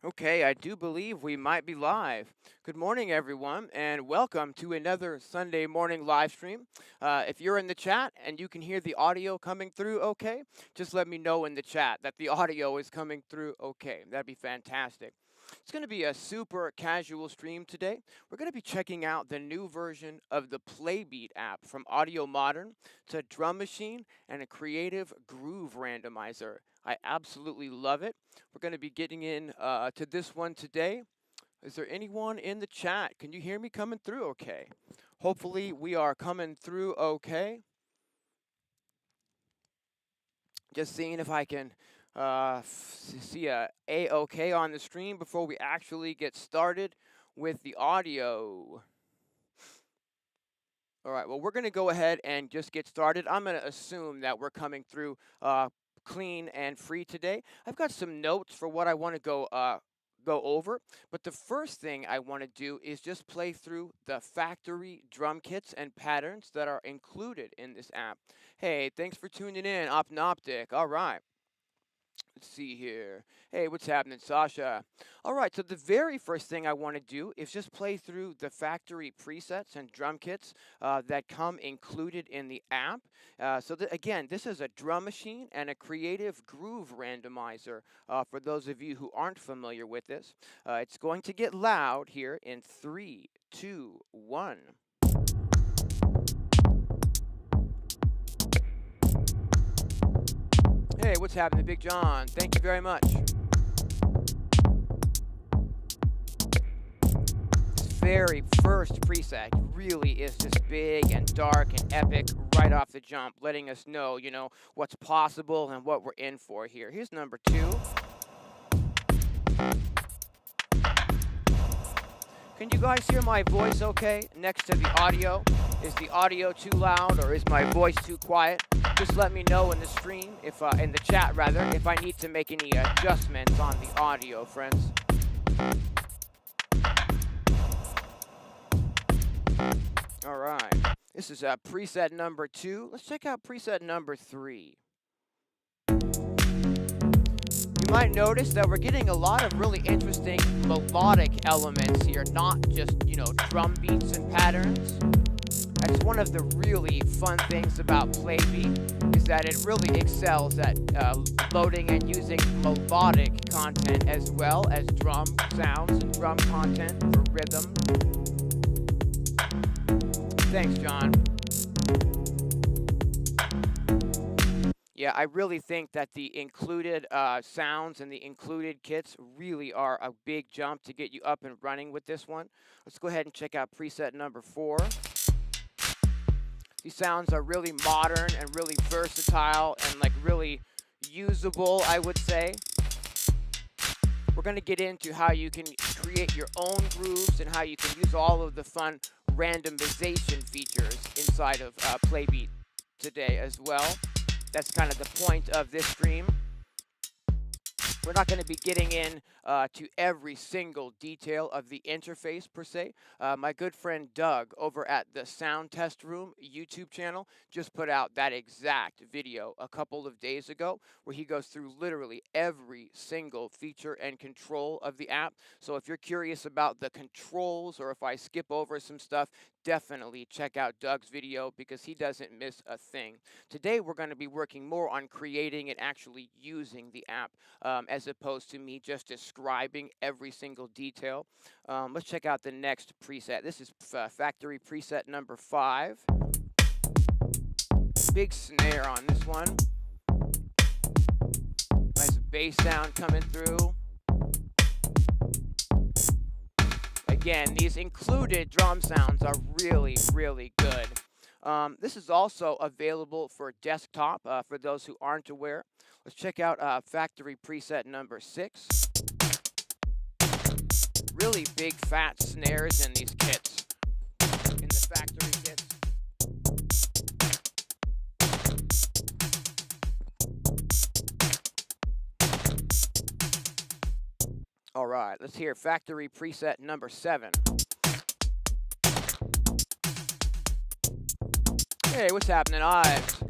Okay, I do believe we might be live. Good morning, everyone, and welcome to another Sunday morning live stream. If you're in the chat and you can hear the audio coming through okay, just let me know in the chat that the audio is coming through okay. That'd be fantastic. It's going to be a super casual stream today. We're going to be checking out the new version of the Playbeat app from Audio Modern to Drum Machine and a creative groove randomizer. I absolutely love it. We're going to be getting in to this one today. Is there anyone in the chat? Can you hear me coming through okay? Hopefully we are coming through okay. Just seeing if I can see a A-OK on the stream before we actually get started with the audio. All right, well, we're going to go ahead and just get started. I'm going to assume that we're coming through clean and free today. I've got some notes for what I want to go over, but the first thing I want to do is just play through the factory drum kits and patterns that are included in this app. Hey, thanks for tuning in, Opnoptic. All right. Let's see here. Hey, what's happening, Sasha? All right, so the very first thing I want to do is just play through the factory presets and drum kits that come included in the app. Again, this is a drum machine and a creative groove randomizer for those of you who aren't familiar with this. It's going to get loud here in 3, 2, 1. Hey, what's happening, Big John? Thank you very much. This very first preset really is just big and dark and epic right off the jump, letting us know, what's possible and what we're in for here. Here's number 2. Can you guys hear my voice okay next to the audio? Is the audio too loud or is my voice too quiet? Just let me know in the stream, in the chat rather, if I need to make any adjustments on the audio, friends. All right, this is preset number 2. Let's check out preset number 3. You might notice that we're getting a lot of really interesting melodic elements here, not just, drum beats and patterns. That's one of the really fun things about Playbeat, is that it really excels at loading and using melodic content as well as drum sounds and drum content for rhythm. Thanks, John. Yeah, I really think that the included sounds and the included kits really are a big jump to get you up and running with this one. Let's go ahead and check out preset number 4. These sounds are really modern and really versatile and really usable, I would say. We're going to get into how you can create your own grooves and how you can use all of the fun randomization features inside of Playbeat today as well. That's kind of the point of this stream. We're not going to be getting in to every single detail of the interface per se. My good friend Doug over at the Sound Test Room YouTube channel just put out that exact video a couple of days ago where he goes through literally every single feature and control of the app. So if you're curious about the controls or if I skip over some stuff, definitely check out Doug's video because he doesn't miss a thing. Today we're going to be working more on creating and actually using the app as opposed to me just describing every single detail. Let's check out the next preset. This is factory preset number 5. Big snare on this one. Nice bass sound coming through. Again, these included drum sounds are really, really good. This is also available for desktop for those who aren't aware. Let's check out factory preset number 6. Really big fat snares in these kits, in the factory kits. All right, let's hear factory preset number 7. Hey, what's happening, Ives?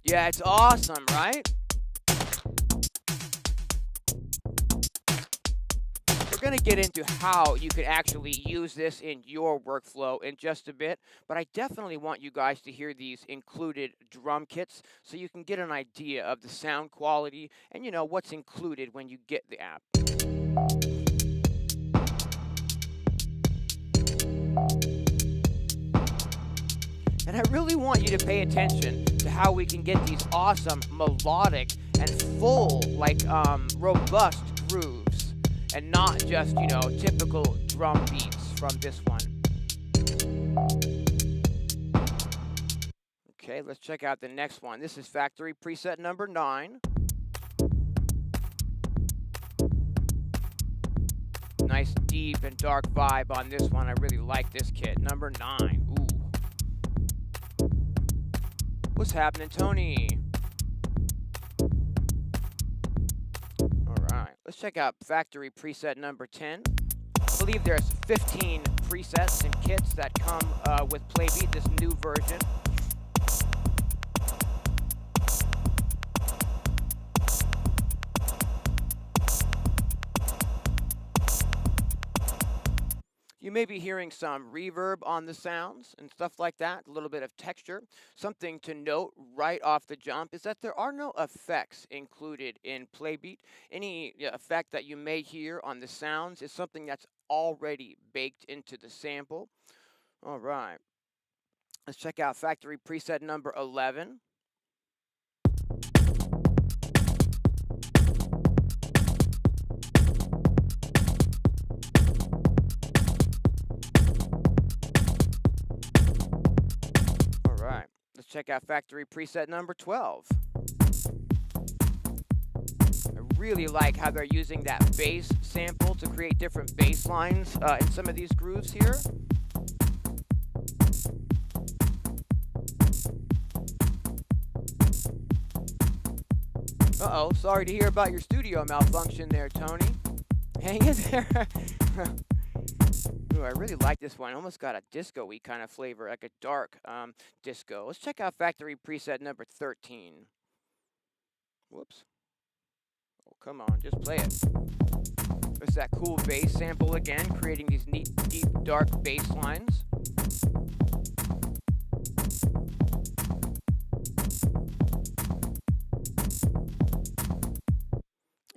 Yeah, it's awesome, right? We're going to get into how you can actually use this in your workflow in just a bit, but I definitely want you guys to hear these included drum kits so you can get an idea of the sound quality and what's included when you get the app. And I really want you to pay attention to how we can get these awesome melodic and full, robust grooves, and not just, typical drum beats from this one. Okay, let's check out the next one. This is factory preset number 9. Nice deep and dark vibe on this one. I really like this kit. Number 9. Ooh. What's happening, Tony? Alright, let's check out factory preset number 10. I believe there's 15 presets and kits that come with Playbeat, this new version. You may be hearing some reverb on the sounds and stuff like that, a little bit of texture. Something to note right off the jump is that there are no effects included in Playbeat. Any effect that you may hear on the sounds is something that's already baked into the sample. All right, let's check out factory preset number 11. Let's check out factory preset number 12. I really like how they're using that bass sample to create different bass lines in some of these grooves here. Uh-oh, sorry to hear about your studio malfunction there, Tony. Hang in there. Ooh, I really like this one. Almost got a disco-y kind of flavor, like a dark disco. Let's check out factory preset number 13. Whoops. Oh, come on, just play it. There's that cool bass sample again, creating these neat, deep, dark bass lines.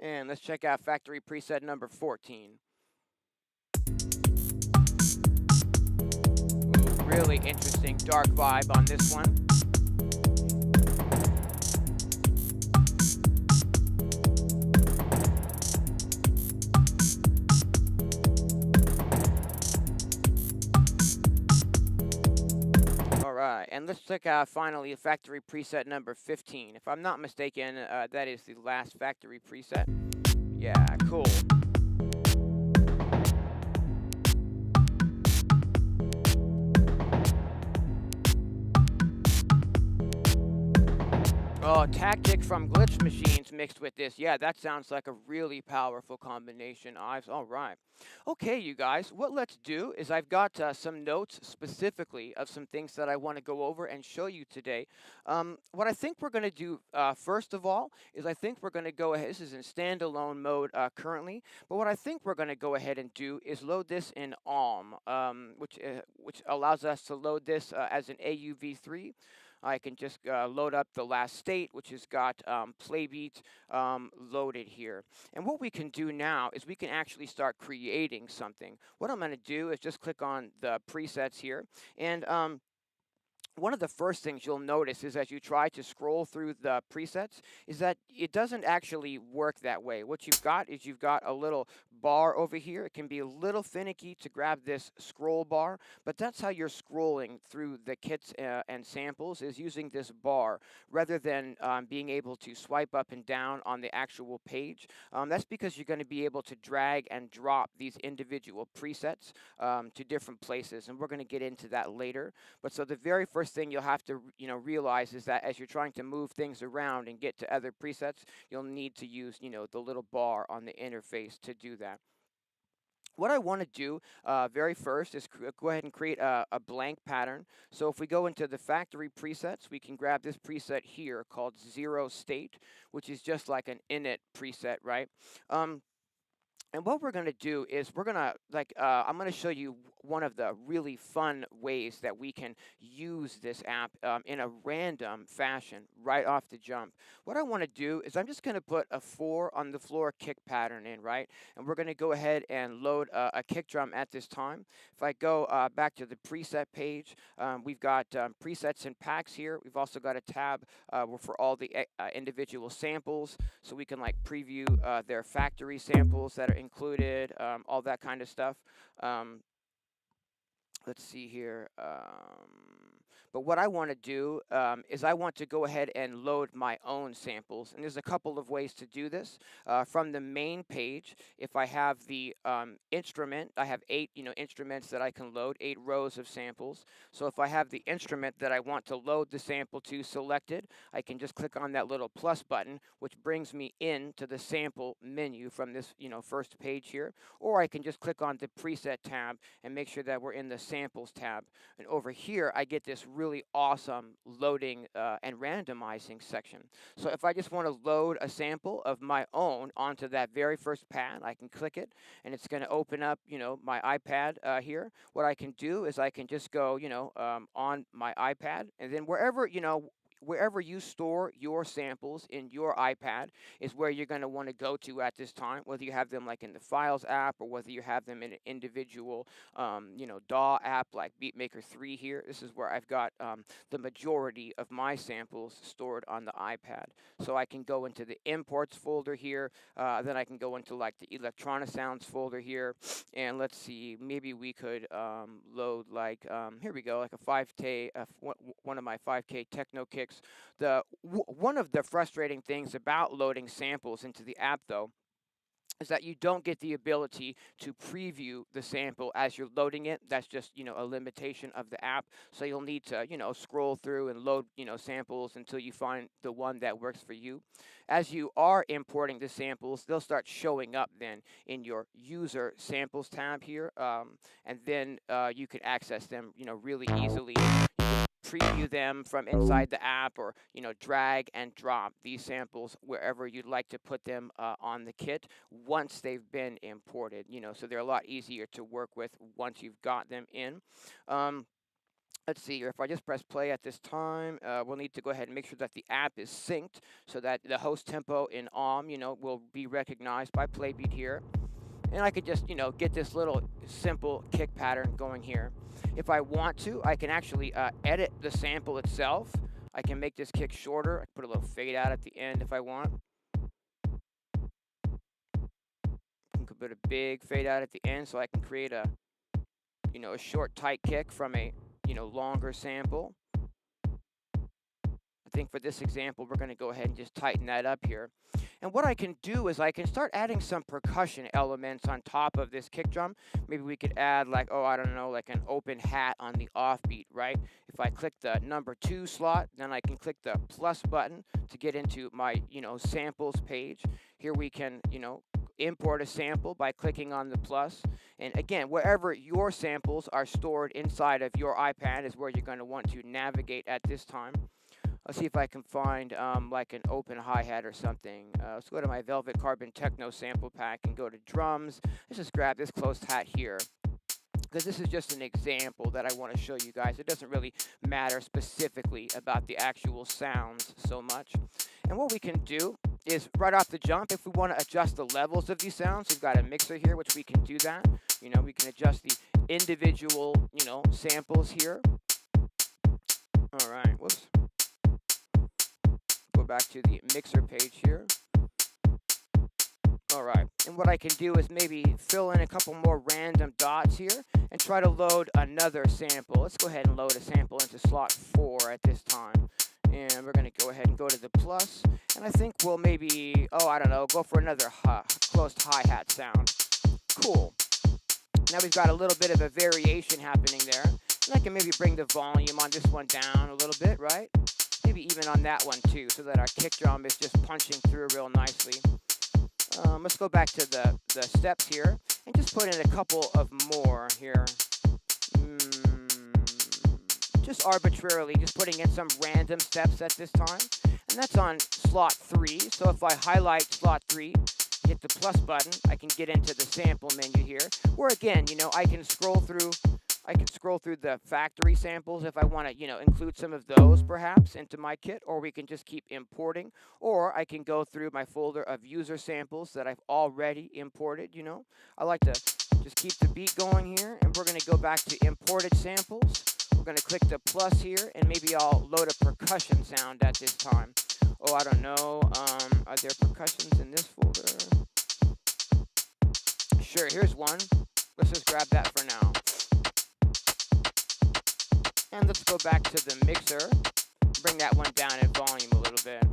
And let's check out factory preset number 14. Really interesting dark vibe on this one. All right, and let's check out finally factory preset number 15. If I'm not mistaken, that is the last factory preset. Yeah, cool. Oh, Tactic from Glitch Machines mixed with this. Yeah, that sounds like a really powerful combination. All right. Okay, you guys, what let's do is I've got some notes specifically of some things that I want to go over and show you today. What I think we're going to do, first of all, is I think we're going to go ahead. This is in standalone mode currently, but what I think we're going to go ahead and do is load this in ALM, which allows us to load this as an AUV3. I can just load up the last state, which has got Playbeat loaded here. And what we can do now is we can actually start creating something. What I'm going to do is just click on the presets here. And one of the first things you'll notice is as you try to scroll through the presets is that it doesn't actually work that way. What you've got is you've got a little bar over here. It can be a little finicky to grab this scroll bar, but that's how you're scrolling through the kits and samples, is using this bar rather than being able to swipe up and down on the actual page. That's because you're going to be able to drag and drop these individual presets to different places, and we're going to get into that later. But so the very first thing you'll have to realize is that as you're trying to move things around and get to other presets, you'll need to use the little bar on the interface to do that. What I want to do very first is go ahead and create a blank pattern. So if we go into the factory presets, we can grab this preset here called 0 state, which is just like an init preset, right? And what we're going to do is we're going to I'm going to show you one of the really fun ways that we can use this app in a random fashion right off the jump. What I want to do is I'm just going to put a 4 on the floor kick pattern in, right? And we're going to go ahead and load a kick drum at this time. If I go back to the preset page, we've got presets and packs here. We've also got a tab for all the individual samples, so we can like preview their factory samples that are included, all that kind of stuff. Um, let's see here. But what I want to do is I want to go ahead and load my own samples. And there's a couple of ways to do this. From the main page, if I have the instrument, I have 8 instruments that I can load, 8 rows of samples. So if I have the instrument that I want to load the sample to selected, I can just click on that little plus button, which brings me into the sample menu from this first page here. Or I can just click on the preset tab and make sure that we're in the samples tab. And over here, I get this really awesome loading and randomizing section. So if I just want to load a sample of my own onto that very first pad, I can click it, and it's going to open up, my iPad here. What I can do is I can just go, on my iPad, and then wherever you store your samples in your iPad is where you're going to want to go to at this time, whether you have them like in the Files app or whether you have them in an individual, DAW app like Beatmaker 3 here. This is where I've got the majority of my samples stored on the iPad. So I can go into the imports folder here, then I can go into like the Electronisounds folder here, and let's see, maybe we could load like, here we go, like a 5K, one of my 5K techno kicks. One of the frustrating things about loading samples into the app, though, is that you don't get the ability to preview the sample as you're loading it. That's just, a limitation of the app. So you'll need to, scroll through and load, samples until you find the one that works for you. As you are importing the samples, they'll start showing up then in your user samples tab here. And then you can access them, really easily. Preview them from inside the app, or drag and drop these samples wherever you'd like to put them on the kit once they've been imported, so they're a lot easier to work with once you've got them in. Let's see here. If I just press play at this time, we'll need to go ahead and make sure that the app is synced so that the host tempo in will be recognized by Playbeat here. And I could just, get this little simple kick pattern going here. If I want to, I can actually edit the sample itself. I can make this kick shorter. I can put a little fade out at the end if I want. I can put a big fade out at the end so I can create a short, tight kick from a, longer sample. I think for this example, we're going to go ahead and just tighten that up here. And what I can do is I can start adding some percussion elements on top of this kick drum. Maybe we could add like, I don't know, like an open hat on the offbeat, right? If I click the number 2 slot, then I can click the plus button to get into my, samples page. Here we can, import a sample by clicking on the plus. And again, wherever your samples are stored inside of your iPad is where you're going to want to navigate at this time. Let's see if I can find like an open hi-hat or something. Let's go to my Velvet Carbon Techno sample pack and go to drums. Let's just grab this closed hat here, because this is just an example that I want to show you guys. It doesn't really matter specifically about the actual sounds so much. And what we can do is right off the jump, if we want to adjust the levels of these sounds, we've got a mixer here, which we can do that. We can adjust the individual, samples here. All right, whoops. Go back to the mixer page here. All right, and what I can do is maybe fill in a couple more random dots here and try to load another sample. Let's go ahead and load a sample into slot 4 at this time. And we're going to go ahead and go to the plus. And I think we'll maybe, go for another closed hi-hat sound. Cool. Now we've got a little bit of a variation happening there. And I can maybe bring the volume on this one down a little bit, right? Maybe even on that one too, so that our kick drum is just punching through real nicely. Let's go back to the steps here and just put in a couple of more here. Just arbitrarily, just putting in some random steps at this time. And that's on slot 3. So if I highlight slot 3, hit the plus button, I can get into the sample menu here, where again, I can scroll through the factory samples if I want to, include some of those perhaps into my kit, or we can just keep importing, or I can go through my folder of user samples that I've already imported. I like to just keep the beat going here, and we're going to go back to imported samples. We're going to click the plus here, and maybe I'll load a percussion sound at this time. Oh, I don't know. Are there percussions in this folder? Sure, here's one. Let's just grab that for now. And let's go back to the mixer. Bring that one down in volume a little bit.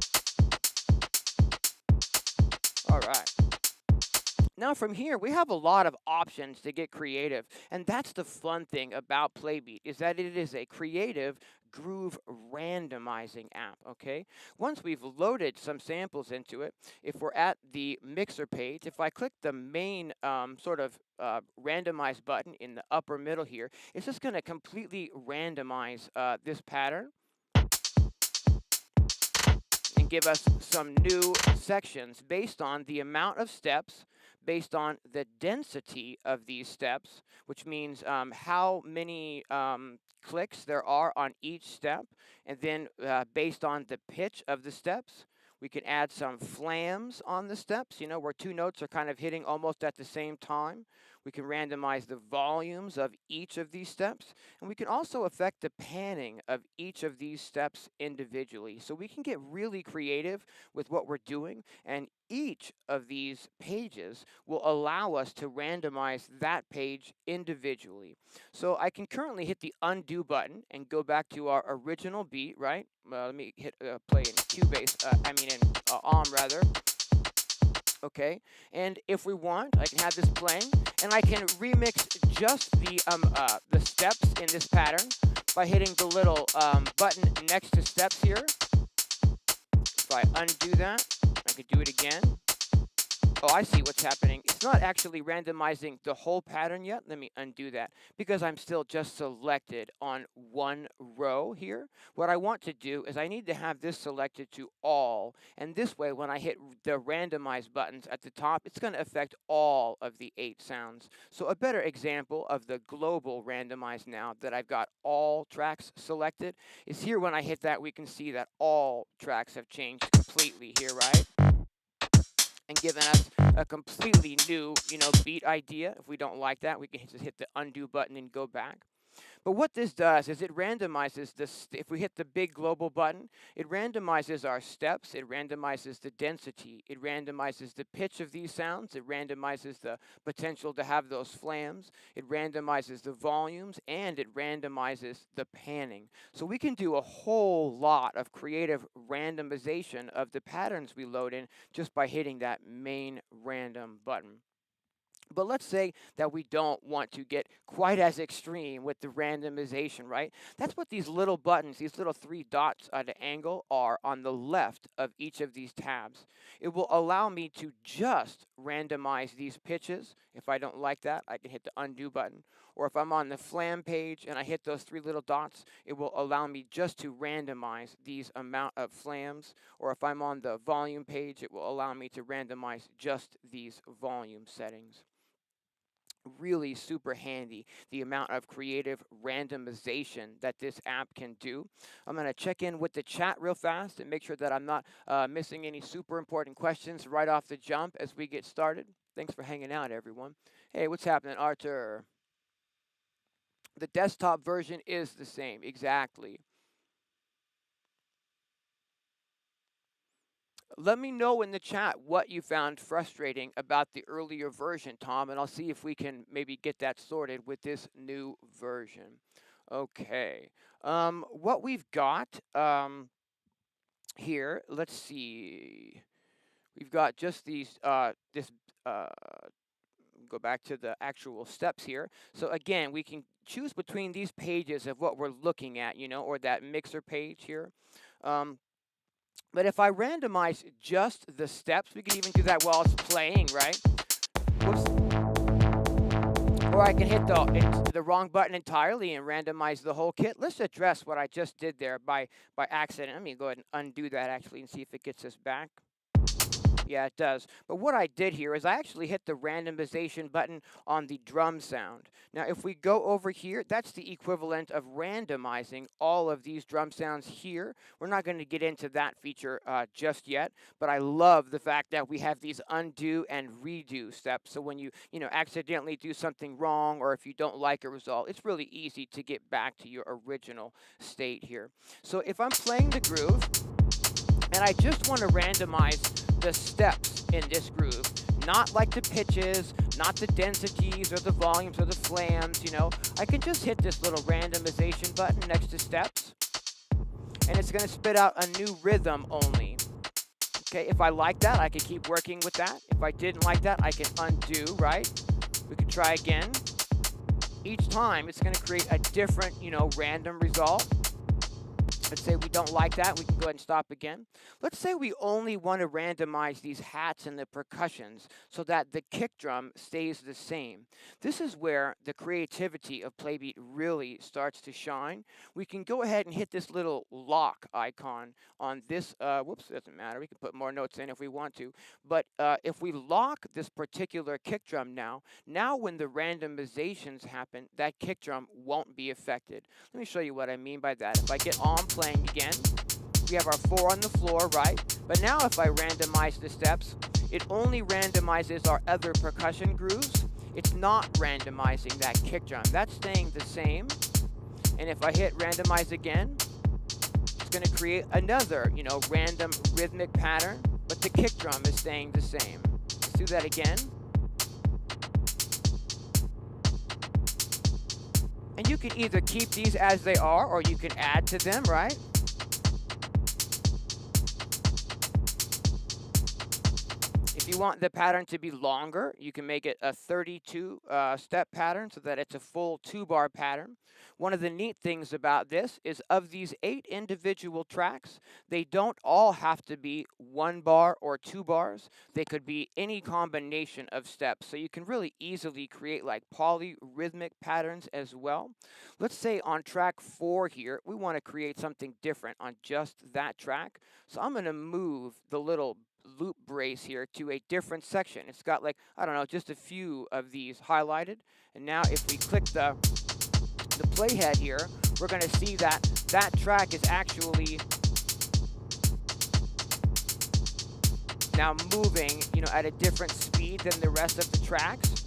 All right. Now from here, we have a lot of options to get creative. And that's the fun thing about Playbeat, is that it is a creative groove randomizing app, okay? Once we've loaded some samples into it, if we're at the mixer page, if I click the main randomize button in the upper middle here, it's just going to completely randomize this pattern and give us some new sections based on the amount of steps, based on the density of these steps, which means how many clicks there are on each step, and then based on the pitch of the steps. We can add some flams on the steps, where two notes are kind of hitting almost at the same time. We can randomize the volumes of each of these steps, and we can also affect the panning of each of these steps individually. So we can get really creative with what we're doing, and each of these pages will allow us to randomize that page individually. So I can currently hit the undo button and go back to our original beat, right? Let me hit play in Cubase, in OM rather. Okay, and if we want, I can have this playing, and I can remix just the steps in this pattern by hitting the little button next to steps here. If I undo that, I could do it again. Oh, I see what's happening. It's not actually randomizing the whole pattern yet. Let me undo that because I'm still just selected on one row here. What I want to do is I need to have this selected to all. And this way, when I hit the randomize buttons at the top, it's going to affect all of the 8 sounds. So a better example of the global randomize now that I've got all tracks selected is here. When I hit that, we can see that all tracks have changed completely here, right? And given us a completely new, beat idea. If we don't like that, we can just hit the undo button and go back. But what this does is it randomizes this. If we hit the big global button, it randomizes our steps, it randomizes the density, it randomizes the pitch of these sounds, it randomizes the potential to have those flams, it randomizes the volumes, and it randomizes the panning. So we can do a whole lot of creative randomization of the patterns we load in just by hitting that main random button. But let's say that we don't want to get quite as extreme with the randomization, right? That's what these little buttons, these little 3 dots at an angle are on the left of each of these tabs. It will allow me to just randomize these pitches. If I don't like that, I can hit the undo button. Or if I'm on the flam page and I hit those 3 little dots, it will allow me just to randomize these amount of flams. Or if I'm on the volume page, it will allow me to randomize just these volume settings. Really super handy, the amount of creative randomization that this app can do. I'm going to check in with the chat real fast and make sure that I'm not missing any super important questions right off the jump as we get started. Thanks for hanging out, everyone. Hey, what's happening, Arthur? The desktop version is the same, exactly. Let me know in the chat what you found frustrating about the earlier version, Tom, and I'll see if we can maybe get that sorted with this new version. Okay. What we've got here, let's see. We've got just these, go back to the actual steps here. So again, we can choose between these pages of what we're looking at, or that mixer page here. But if I randomize just the steps, we can even do that while it's playing, right? Whoops. Or I can hit the wrong button entirely and randomize the whole kit. Let's address what I just did there by accident. Let me go ahead and undo that actually and see if it gets us back. Yeah, it does. But what I did here is I actually hit the randomization button on the drum sound. Now, if we go over here, that's the equivalent of randomizing all of these drum sounds here. We're not going to get into that feature just yet, but I love the fact that we have these undo and redo steps. So when you accidentally do something wrong, or if you don't like a result, it's really easy to get back to your original state here. So if I'm playing the groove, and I just want to randomize the steps in this groove, not like the pitches, not the densities or the volumes or the flams, I can just hit this little randomization button next to steps, and it's going to spit out a new rhythm only. Okay, if I like that, I can keep working with that. If I didn't like that, I can undo, right? We could try again. Each time, it's going to create a different, random result. Let's say we don't like that, we can go ahead and stop again. Let's say we only want to randomize these hats and the percussions so that the kick drum stays the same. This is where the creativity of Playbeat really starts to shine. We can go ahead and hit this little lock icon on this, whoops, doesn't matter, we can put more notes in if we want to, but if we lock this particular kick drum now when the randomizations happen, that kick drum won't be affected. Let me show you what I mean by that. If I get on playing again, we have our 4 on the floor, right? But now if I randomize the steps, it only randomizes our other percussion grooves. It's not randomizing that kick drum. That's staying the same. And if I hit randomize again, it's going to create another, random rhythmic pattern, but the kick drum is staying the same. Let's do that again. And you can either keep these as they are, or you can add to them, right? If you want the pattern to be longer, you can make it a 32 step pattern so that it's a full 2-bar pattern. One of the neat things about this is of these 8 individual tracks, they don't all have to be 1 bar or 2 bars. They could be any combination of steps. So you can really easily create like polyrhythmic patterns as well. Let's say on track 4 here, we want to create something different on just that track. So I'm going to move the little loop brace here to a different section. It's got like, I don't know, just a few of these highlighted. And now if we click the playhead here, we're going to see that that track is actually now moving, at a different speed than the rest of the tracks.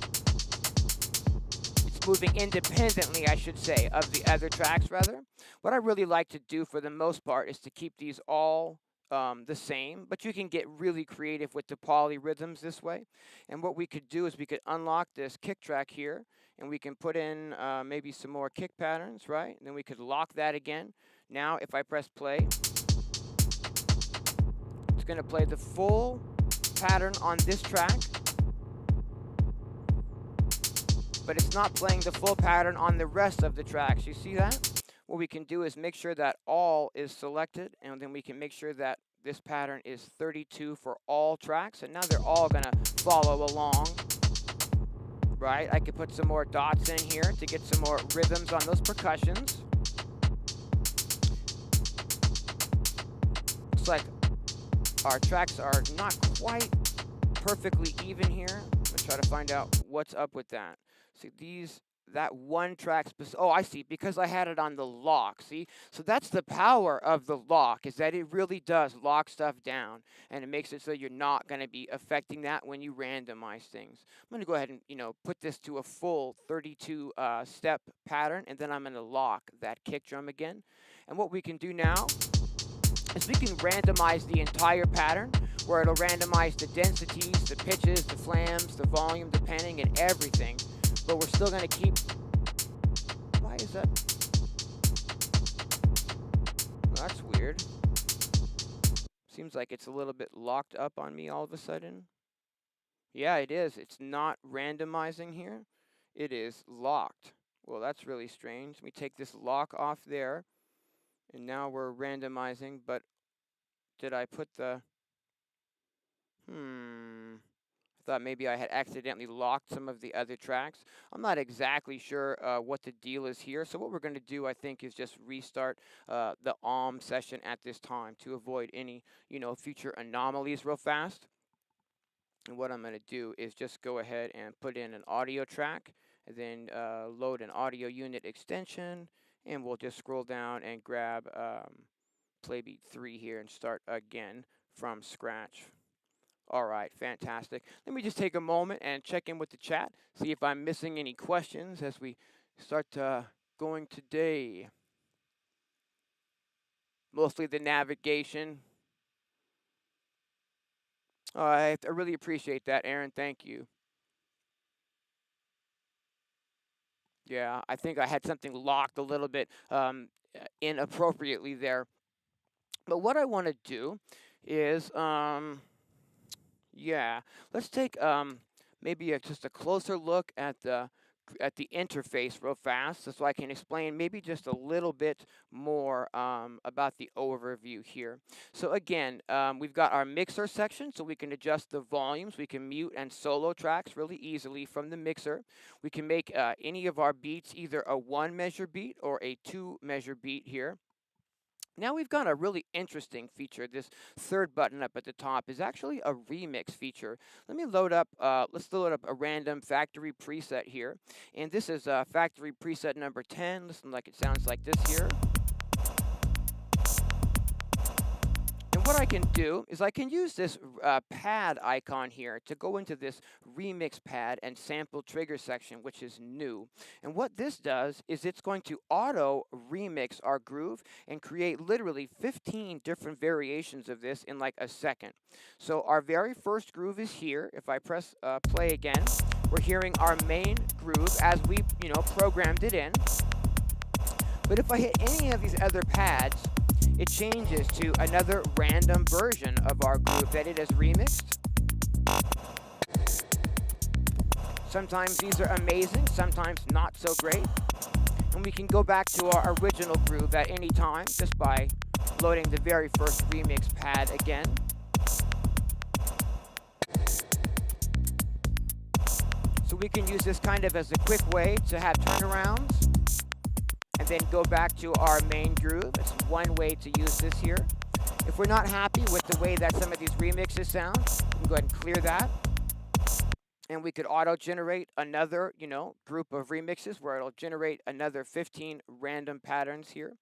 It's moving independently, I should say, of the other tracks rather. What I really like to do for the most part is to keep these all the same, but you can get really creative with the polyrhythms this way. And what we could do is we could unlock this kick track here, and we can put in maybe some more kick patterns, right? And then we could lock that again. Now, if I press play, it's going to play the full pattern on this track, but it's not playing the full pattern on the rest of the tracks. You see that? What we can do is make sure that all is selected, and then we can make sure that this pattern is 32 for all tracks, and now they're all going to follow along, right? I could put some more dots in here to get some more rhythms on those percussions. Looks like our tracks are not quite perfectly even here. I'm going to try to find out what's up with that. See, that one track, oh, I see, because I had it on the lock, see? So that's the power of the lock, is that it really does lock stuff down, and it makes it so you're not going to be affecting that when you randomize things. I'm going to go ahead and, put this to a full 32 step pattern, and then I'm going to lock that kick drum again. And what we can do now is we can randomize the entire pattern, where it'll randomize the densities, the pitches, the flams, the volume, the panning, and everything. But we're still going to keep... Why is that? Well, that's weird. Seems like it's a little bit locked up on me all of a sudden. Yeah, it is. It's not randomizing here. It is locked. Well, that's really strange. Let me take this lock off there. And now we're randomizing, but did I put the... I thought maybe I had accidentally locked some of the other tracks. I'm not exactly sure what the deal is here. So what we're going to do, I think, is just restart the session at this time to avoid any, future anomalies real fast. And what I'm going to do is just go ahead and put in an audio track, and then load an audio unit extension, and we'll just scroll down and grab Playbeat 3 here and start again from scratch. All right, fantastic. Let me just take a moment and check in with the chat, see if I'm missing any questions as we start going today. Mostly the navigation. All right, I really appreciate that, Aaron. Thank you. Yeah, I think I had something locked a little bit inappropriately there. But what I want to do is, yeah, let's take maybe just a closer look at the interface real fast, so I can explain maybe just a little bit more about the overview here. So again, we've got our mixer section, so we can adjust the volumes. We can mute and solo tracks really easily from the mixer. We can make any of our beats either a 1-measure beat or a 2-measure beat here. Now we've got a really interesting feature. This third button up at the top is actually a remix feature. Let me load up, let's load up a random factory preset here. And this is factory preset number 10. Listen like it sounds like this here. And what I can do is I can use this pad icon here to go into this remix pad and sample trigger section, which is new. And what this does is it's going to auto remix our groove and create literally 15 different variations of this in like a second. So our very first groove is here. If I press play again, we're hearing our main groove as we, programmed it in. But if I hit any of these other pads, it changes to another random version of our groove that it has remixed. Sometimes these are amazing, sometimes not so great. And we can go back to our original groove at any time just by loading the very first remix pad again. So we can use this kind of as a quick way to have turnarounds and then go back to our main groove. It's one way to use this here. If we're not happy with the way that some of these remixes sound, we can go ahead and clear that. And we could auto-generate another, group of remixes where it'll generate another 15 random patterns here.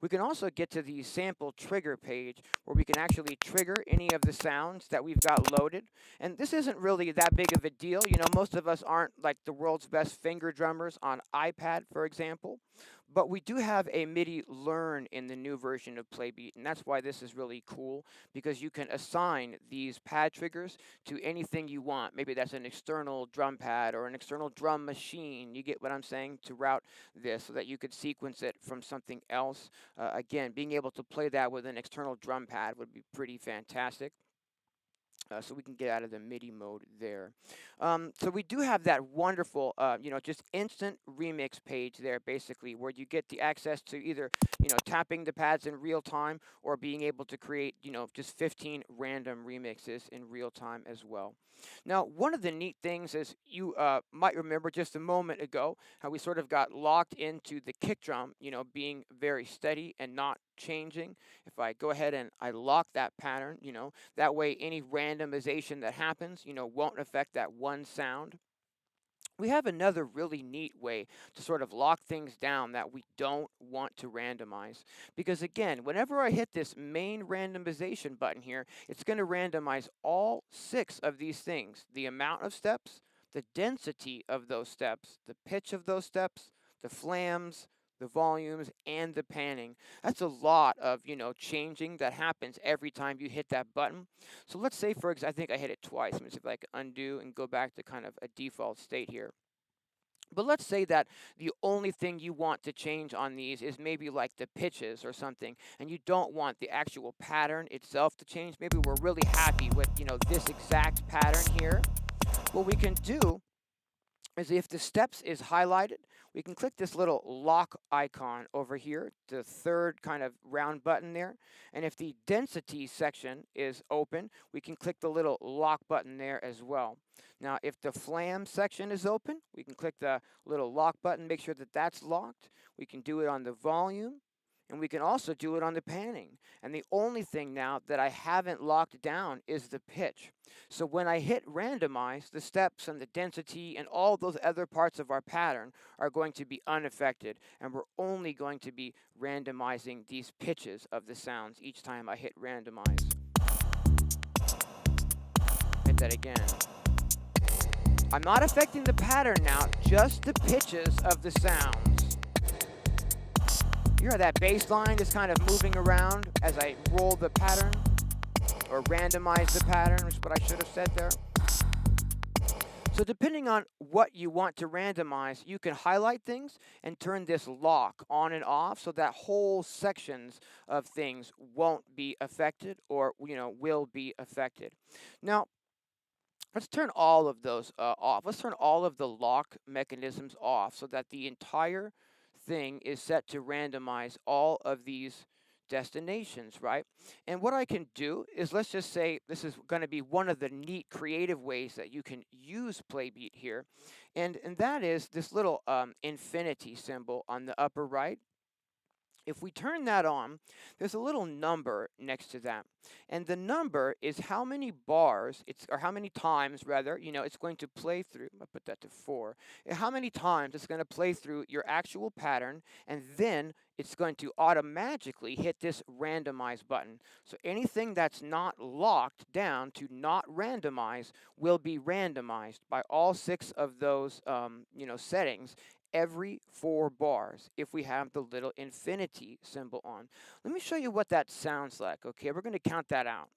We can also get to the sample trigger page where we can actually trigger any of the sounds that we've got loaded. And this isn't really that big of a deal. Most of us aren't like the world's best finger drummers on iPad, for example. But we do have a Midi learn in the new version of Playbeat, and that's why this is really cool, because you can assign these pad triggers to anything you want. Maybe that's an external drum pad or an external drum machine. You get what I'm saying? To route this so that you could sequence it from something else. Again, being able to play that with an external drum pad would be pretty fantastic. So we can get out of the Midi mode there. So we do have that wonderful, just instant remix page there, basically, where you get the access to either, tapping the pads in real time or being able to create, just 15 random remixes in real time as well. Now, one of the neat things is you might remember just a moment ago how we sort of got locked into the kick drum, being very steady and not changing. If I go ahead and I lock that pattern, that way any randomization that happens, won't affect that one sound. We have another really neat way to sort of lock things down that we don't want to randomize. Because again, whenever I hit this main randomization button here, it's going to randomize all 6 of these things: the amount of steps, the density of those steps, the pitch of those steps, the flams, the volumes, and the panning. That's a lot of, changing that happens every time you hit that button. So let's say, for example, I think I hit it twice. Let me see if I can undo and go back to kind of a default state here. But let's say that the only thing you want to change on these is maybe like the pitches or something, and you don't want the actual pattern itself to change. Maybe we're really happy with, this exact pattern here. What we can do is if the steps is highlighted, we can click this little lock icon over here, the third kind of round button there. And if the density section is open, we can click the little lock button there as well. Now, if the flam section is open, we can click the little lock button, make sure that that's locked. We can do it on the volume. And we can also do it on the panning. And the only thing now that I haven't locked down is the pitch. So when I hit randomize, the steps and the density and all those other parts of our pattern are going to be unaffected. And we're only going to be randomizing these pitches of the sounds each time I hit randomize. Hit that again. I'm not affecting the pattern now, just the pitches of the sounds. You hear that bass line is kind of moving around as I roll the pattern, or randomize the pattern, is what I should have said there. So depending on what you want to randomize, you can highlight things and turn this lock on and off so that whole sections of things won't be affected or, will be affected. Now, let's turn all of those off. Let's turn all of the lock mechanisms off so that the entire thing is set to randomize all of these destinations, right? And what I can do is, let's just say this is going to be one of the neat creative ways that you can use Playbeat here. And that is this little infinity symbol on the upper right. If we turn that on, there's a little number next to that. And the number is how many bars, or how many times rather, it's going to play through. I'll put that to 4. How many times it's going to play through your actual pattern, and then it's going to automatically hit this randomize button. So anything that's not locked down to not randomize will be randomized by all 6 of those, settings every 4 bars if we have the little infinity symbol on. Let me show you what that sounds like. Okay, we're going to count that out.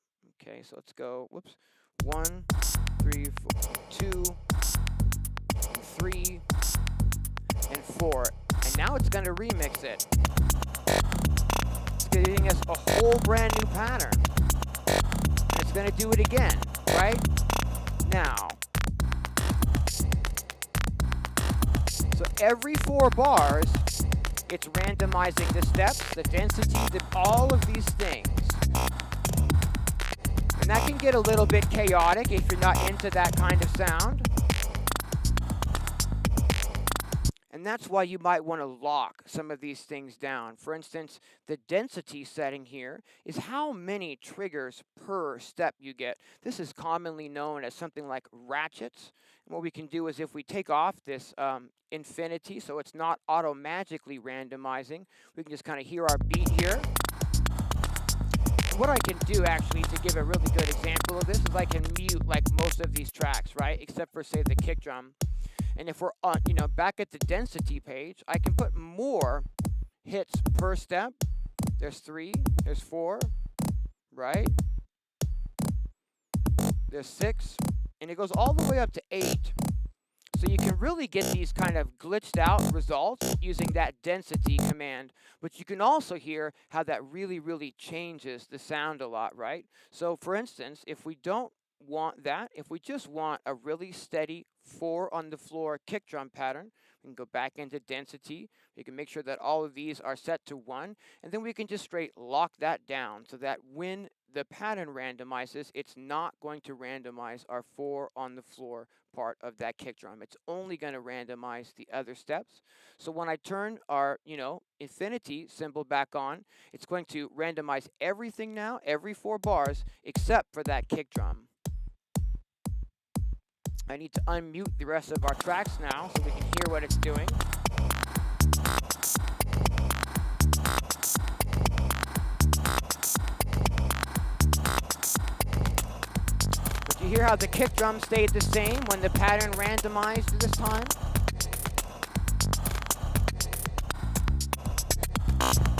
Okay, so let's go, 1, 3, 4, 2, 3, and 4. And now it's going to remix it. It's giving us a whole brand new pattern. And it's going to do it again, right? Now. So every 4 bars, it's randomizing the steps, the density, all of these things. And that can get a little bit chaotic if you're not into that kind of sound. And that's why you might want to lock some of these things down. For instance, the density setting here is how many triggers per step you get. This is commonly known as something like ratchets. And what we can do is, if we take off this infinity, so it's not automatically randomizing, we can just kind of hear our beat here. What I can do, actually, to give a really good example of this, is I can mute like most of these tracks, right? Except for, say, the kick drum. And if we're on, back at the density page, I can put more hits per step. There's 3, there's 4, right? There's 6, and it goes all the way up to 8. So you can really get these kind of glitched out results using that density command. But you can also hear how that really, really changes the sound a lot, right? So for instance, if we don't want that, if we just want a really steady 4 on the floor kick drum pattern, we can go back into density. We can make sure that all of these are set to 1, and then we can just straight lock that down so that when the pattern randomizes, it's not going to randomize our 4 on the floor part of that kick drum. It's only going to randomize the other steps. So when I turn our, infinity symbol back on, it's going to randomize everything now, every 4 bars, except for that kick drum. I need to unmute the rest of our tracks now so we can hear what it's doing. But you hear how the kick drum stayed the same when the pattern randomized this time?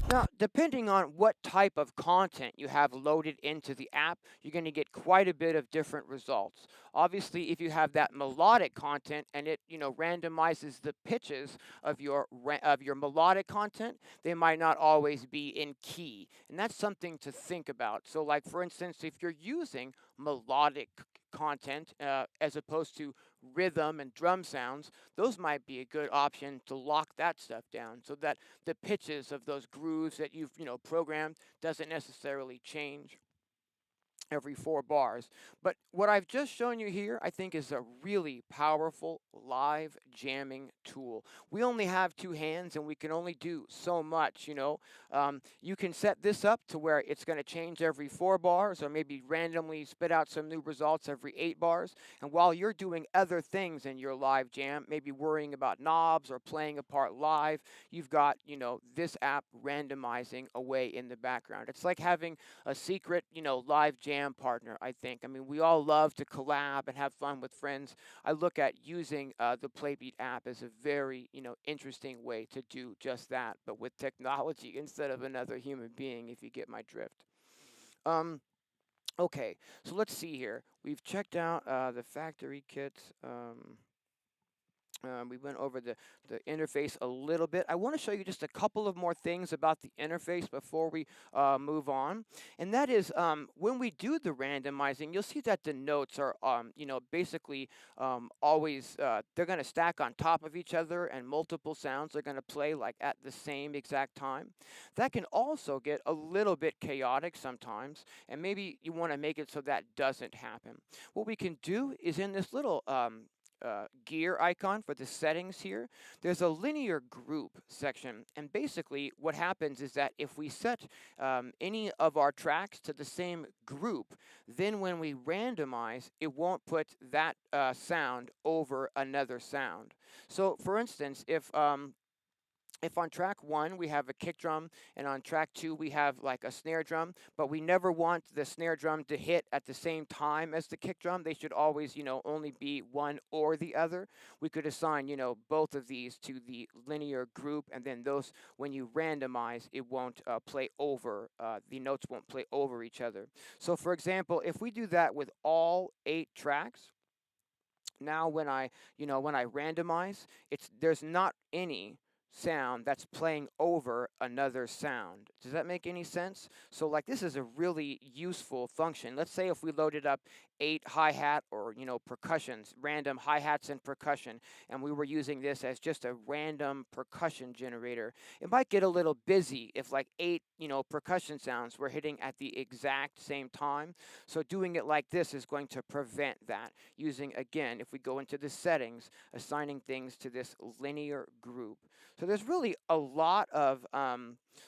Now, depending on what type of content you have loaded into the app, you're going to get quite a bit of different results. Obviously, if you have that melodic content and it, randomizes the pitches of your melodic content, they might not always be in key. And that's something to think about. So like, for instance, if you're using melodic content as opposed to rhythm and drum sounds, those might be a good option to lock that stuff down so that the pitches of those grooves that you've programmed doesn't necessarily change. every 4 bars. But what I've just shown you here, I think, is a really powerful live jamming tool. We only have 2 hands and we can only do so much, you know. You can set this up to where it's going to change every 4 bars or maybe randomly spit out some new results every 8 bars. And while you're doing other things in your live jam, maybe worrying about knobs or playing a part live, you've got, you know, this app randomizing away in the background. It's like having a secret, you know, live jam partner, I think. I mean, we all love to collab and have fun with friends. I look at using the Playbeat app as a very, you know, interesting way to do just that, but with technology instead of another human being, if you get my drift. Um, okay, so let's see here. We've checked out the factory kit. We went over the interface a little bit. I want to show you just a couple of more things about the interface before we move on. And that is when we do the randomizing, you'll see that the notes are, you know, basically always, they're going to stack on top of each other and multiple sounds are going to play like at the same exact time. That can also get a little bit chaotic sometimes. And maybe you want to make it so that doesn't happen. What we can do is in this little gear icon for the settings here, there's a linear group section. And basically what happens is that if we set any of our tracks to the same group, then when we randomize, it won't put that sound over another sound. So for instance, if on track 1 we have a kick drum and on track 2 we have like a snare drum, but we never want the snare drum to hit at the same time as the kick drum, they should always, you know, only be one or the other. We could assign, you know, both of these to the linear group, and then those, when you randomize, it won't play over, the notes won't play over each other. So for example, if we do that with all 8 tracks, now when I, you know, when I randomize, there's not any sound that's playing over another sound. Does that make any sense? So like this is a really useful function. Let's say if we loaded up 8 hi-hat or, you know, percussions, random hi-hats and percussion, and we were using this as just a random percussion generator, it might get a little busy if like 8, you know, percussion sounds were hitting at the exact same time. So doing it like this is going to prevent that using, again, if we go into the settings, assigning things to this linear group. So there's really a lot of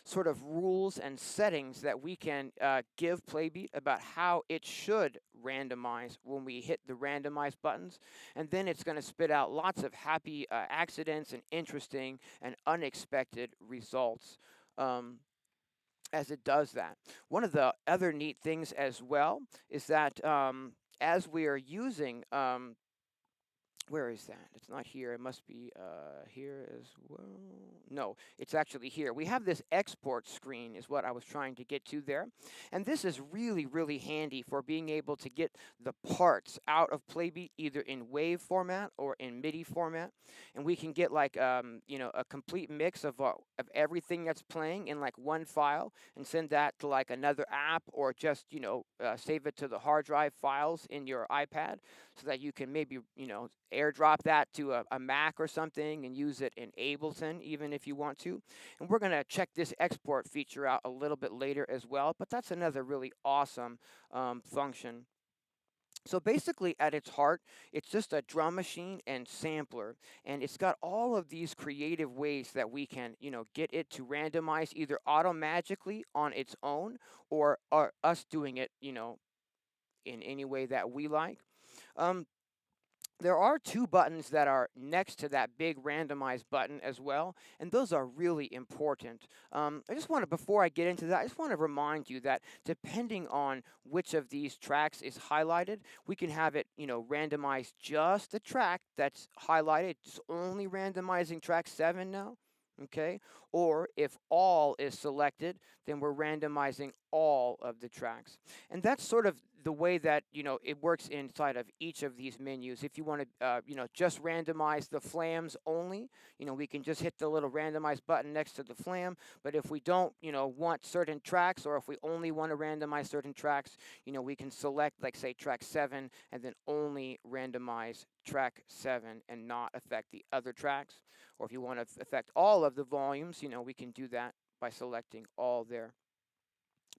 sort of rules and settings that we can give Playbeat about how it should randomize when we hit the randomize buttons. And then it's going to spit out lots of happy accidents and interesting and unexpected results. As it does that. One of the other neat things as well is that as we are using, where is that? It's not here. It must be here as well. No, it's actually here. We have this export screen is what I was trying to get to there. And this is really, really handy for being able to get the parts out of Playbeat either in wave format or in Midi format. And we can get like, you know, a complete mix of everything that's playing in like one file and send that to like another app or just, you know, save it to the hard drive files in your iPad so that you can maybe, you know, airdrop that to a Mac or something and use it in Ableton even if you want to. And we're going to check this export feature out a little bit later as well, but that's another really awesome function. So basically at its heart, it's just a drum machine and sampler, and it's got all of these creative ways that we can, you know, get it to randomize either automatically on its own or us doing it, you know, in any way that we like. Um, there are 2 buttons that are next to that big randomize button as well, and those are really important. I just want to, before I get into that, I just want to remind you that depending on which of these tracks is highlighted, we can have it, you know, randomize just the track that's highlighted, just only randomizing track 7 now. Okay, or if all is selected, then we're randomizing all of the tracks. And that's sort of the way that, you know, it works inside of each of these menus. If you want to, you know, just randomize the flams only, you know, we can just hit the little randomize button next to the flam. But if we don't, you know, want certain tracks, or if we only want to randomize certain tracks, you know, we can select, like, say, track 7 and then only randomize track 7 and not affect the other tracks. Or if you want to affect all of the volumes, you know, we can do that by selecting all there.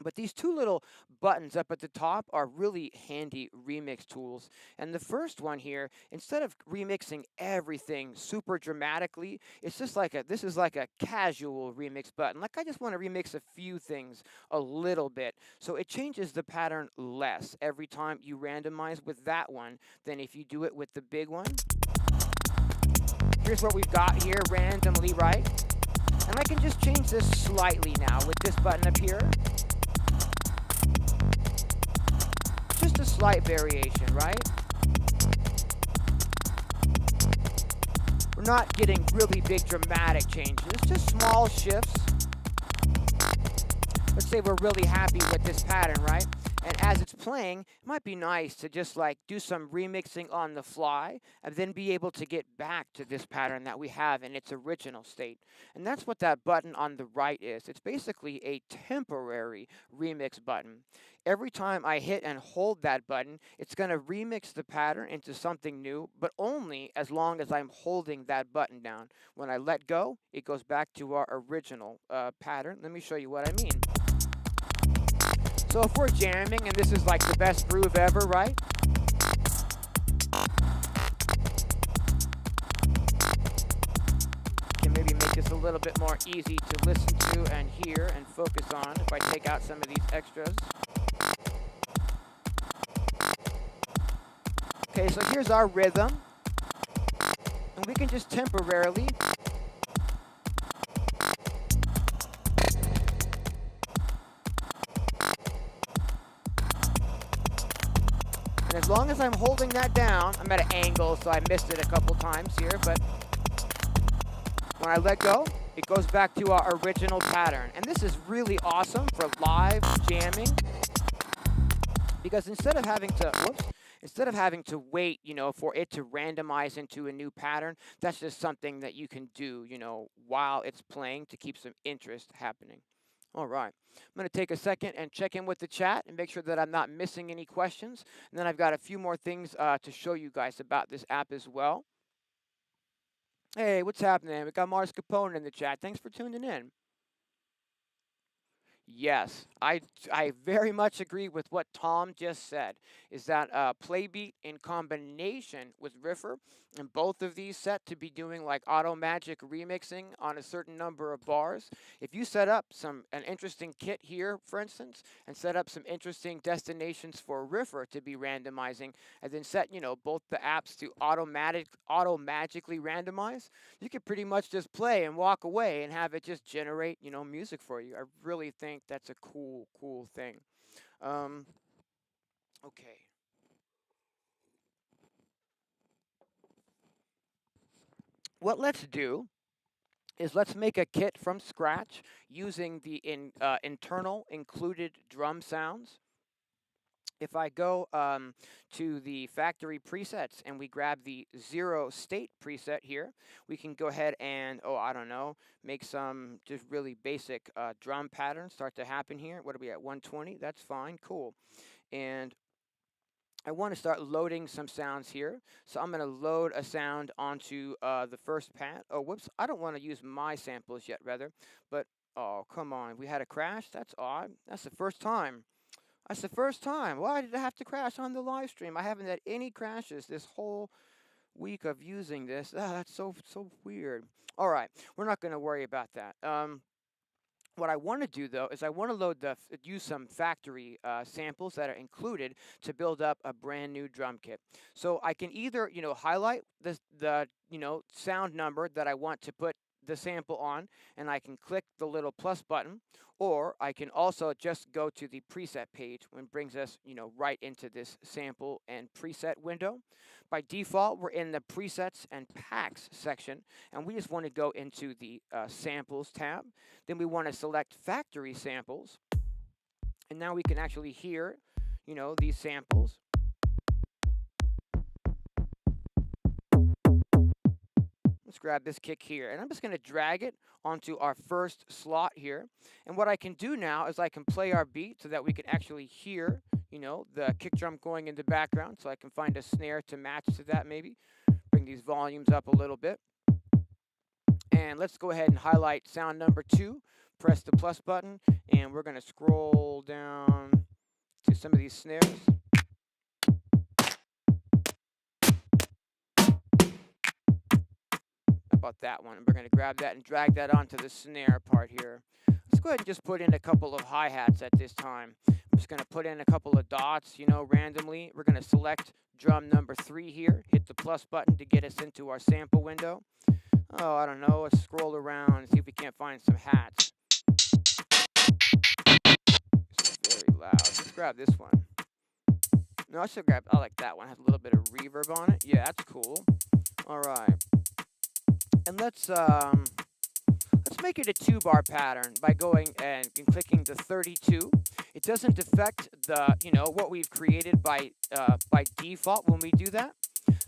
But these two little buttons up at the top are really handy remix tools. And the first one here, instead of remixing everything super dramatically, it's just like this is like a casual remix button. Like I just want to remix a few things a little bit. So it changes the pattern less every time you randomize with that one than if you do it with the big one. Here's what we've got here randomly, right? And I can just change this slightly now with this button up here. Just a slight variation, right? We're not getting really big dramatic changes, just small shifts. Let's say we're really happy with this pattern, right? And as it's playing, it might be nice to just like do some remixing on the fly and then be able to get back to this pattern that we have in its original state. And that's what that button on the right is. It's basically a temporary remix button. Every time I hit and hold that button, it's going to remix the pattern into something new, but only as long as I'm holding that button down. When I let go, it goes back to our original pattern. Let me show you what I mean. So if we're jamming and this is like the best groove ever, right? Can maybe make this a little bit more easy to listen to and hear and focus on if I take out some of these extras. Okay, so here's our rhythm. And we can just temporarily and as long as I'm holding that down, I'm at an angle, so I missed it a couple times here, but when I let go, it goes back to our original pattern. And this is really awesome for live jamming, because instead of having to wait, for it to randomize into a new pattern, that's just something that you can do, while it's playing to keep some interest happening. All right, I'm going to take a second and check in with the chat and make sure that I'm not missing any questions. And then I've got a few more things to show you guys about this app as well. Hey, what's happening? We got Mars Capone in the chat. Thanks for tuning in. Yes, I very much agree with what Tom just said, is that Playbeat in combination with Riffer, and both of these set to be doing like auto magic remixing on a certain number of bars. If you set up an interesting kit here, for instance, and set up some interesting destinations for Riffer to be randomizing, and then set, both the apps to auto magically randomize, you could pretty much just play and walk away and have it just generate, music for you. I really think that's a cool thing. Okay. What let's do is let's make a kit from scratch using the internal included drum sounds. If I go to the factory presets and we grab the 0 state preset here, we can go ahead and, I don't know, make some just really basic drum patterns start to happen here. What are we at, 120? That's fine, cool. And I want to start loading some sounds here. So I'm going to load a sound onto the first pad. Oh, whoops, I don't want to use my samples yet, rather. But, oh, come on, we had a crash? That's odd. That's the first time. That's the first time. Why did I have to crash on the live stream? I haven't had any crashes this whole week of using this. That's so weird. All right, we're not going to worry about that. What I want to do though is I want to use some factory samples that are included to build up a brand new drum kit. So I can either highlight the sound number that I want to put the sample on, and I can click the little plus button, or I can also just go to the preset page, and brings us right into this sample and preset window. By default, we're in the presets and packs section, and we just want to go into the samples tab. Then we want to select factory samples, and now we can actually hear these samples. Let's grab this kick here, and I'm just going to drag it onto our first slot here. And what I can do now is I can play our beat so that we can actually hear, the kick drum going in the background. So I can find a snare to match to that maybe. Bring these volumes up a little bit. And let's go ahead and highlight sound number 2. press the plus button, and we're going to scroll down to some of these snares. About that one. We're going to grab that and drag that onto the snare part here. Let's go ahead and just put in a couple of hi-hats at this time. I'm just going to put in a couple of dots, randomly. We're going to select drum number 3 here, hit the plus button to get us into our sample window. Oh, I don't know, let's scroll around and see if we can't find some hats. This is very loud. Let's grab this one. No, I like that one. It has a little bit of reverb on it. Yeah, that's cool. All right. And let's make it a 2-bar pattern by going and clicking the 32. It doesn't affect the, what we've created by default when we do that.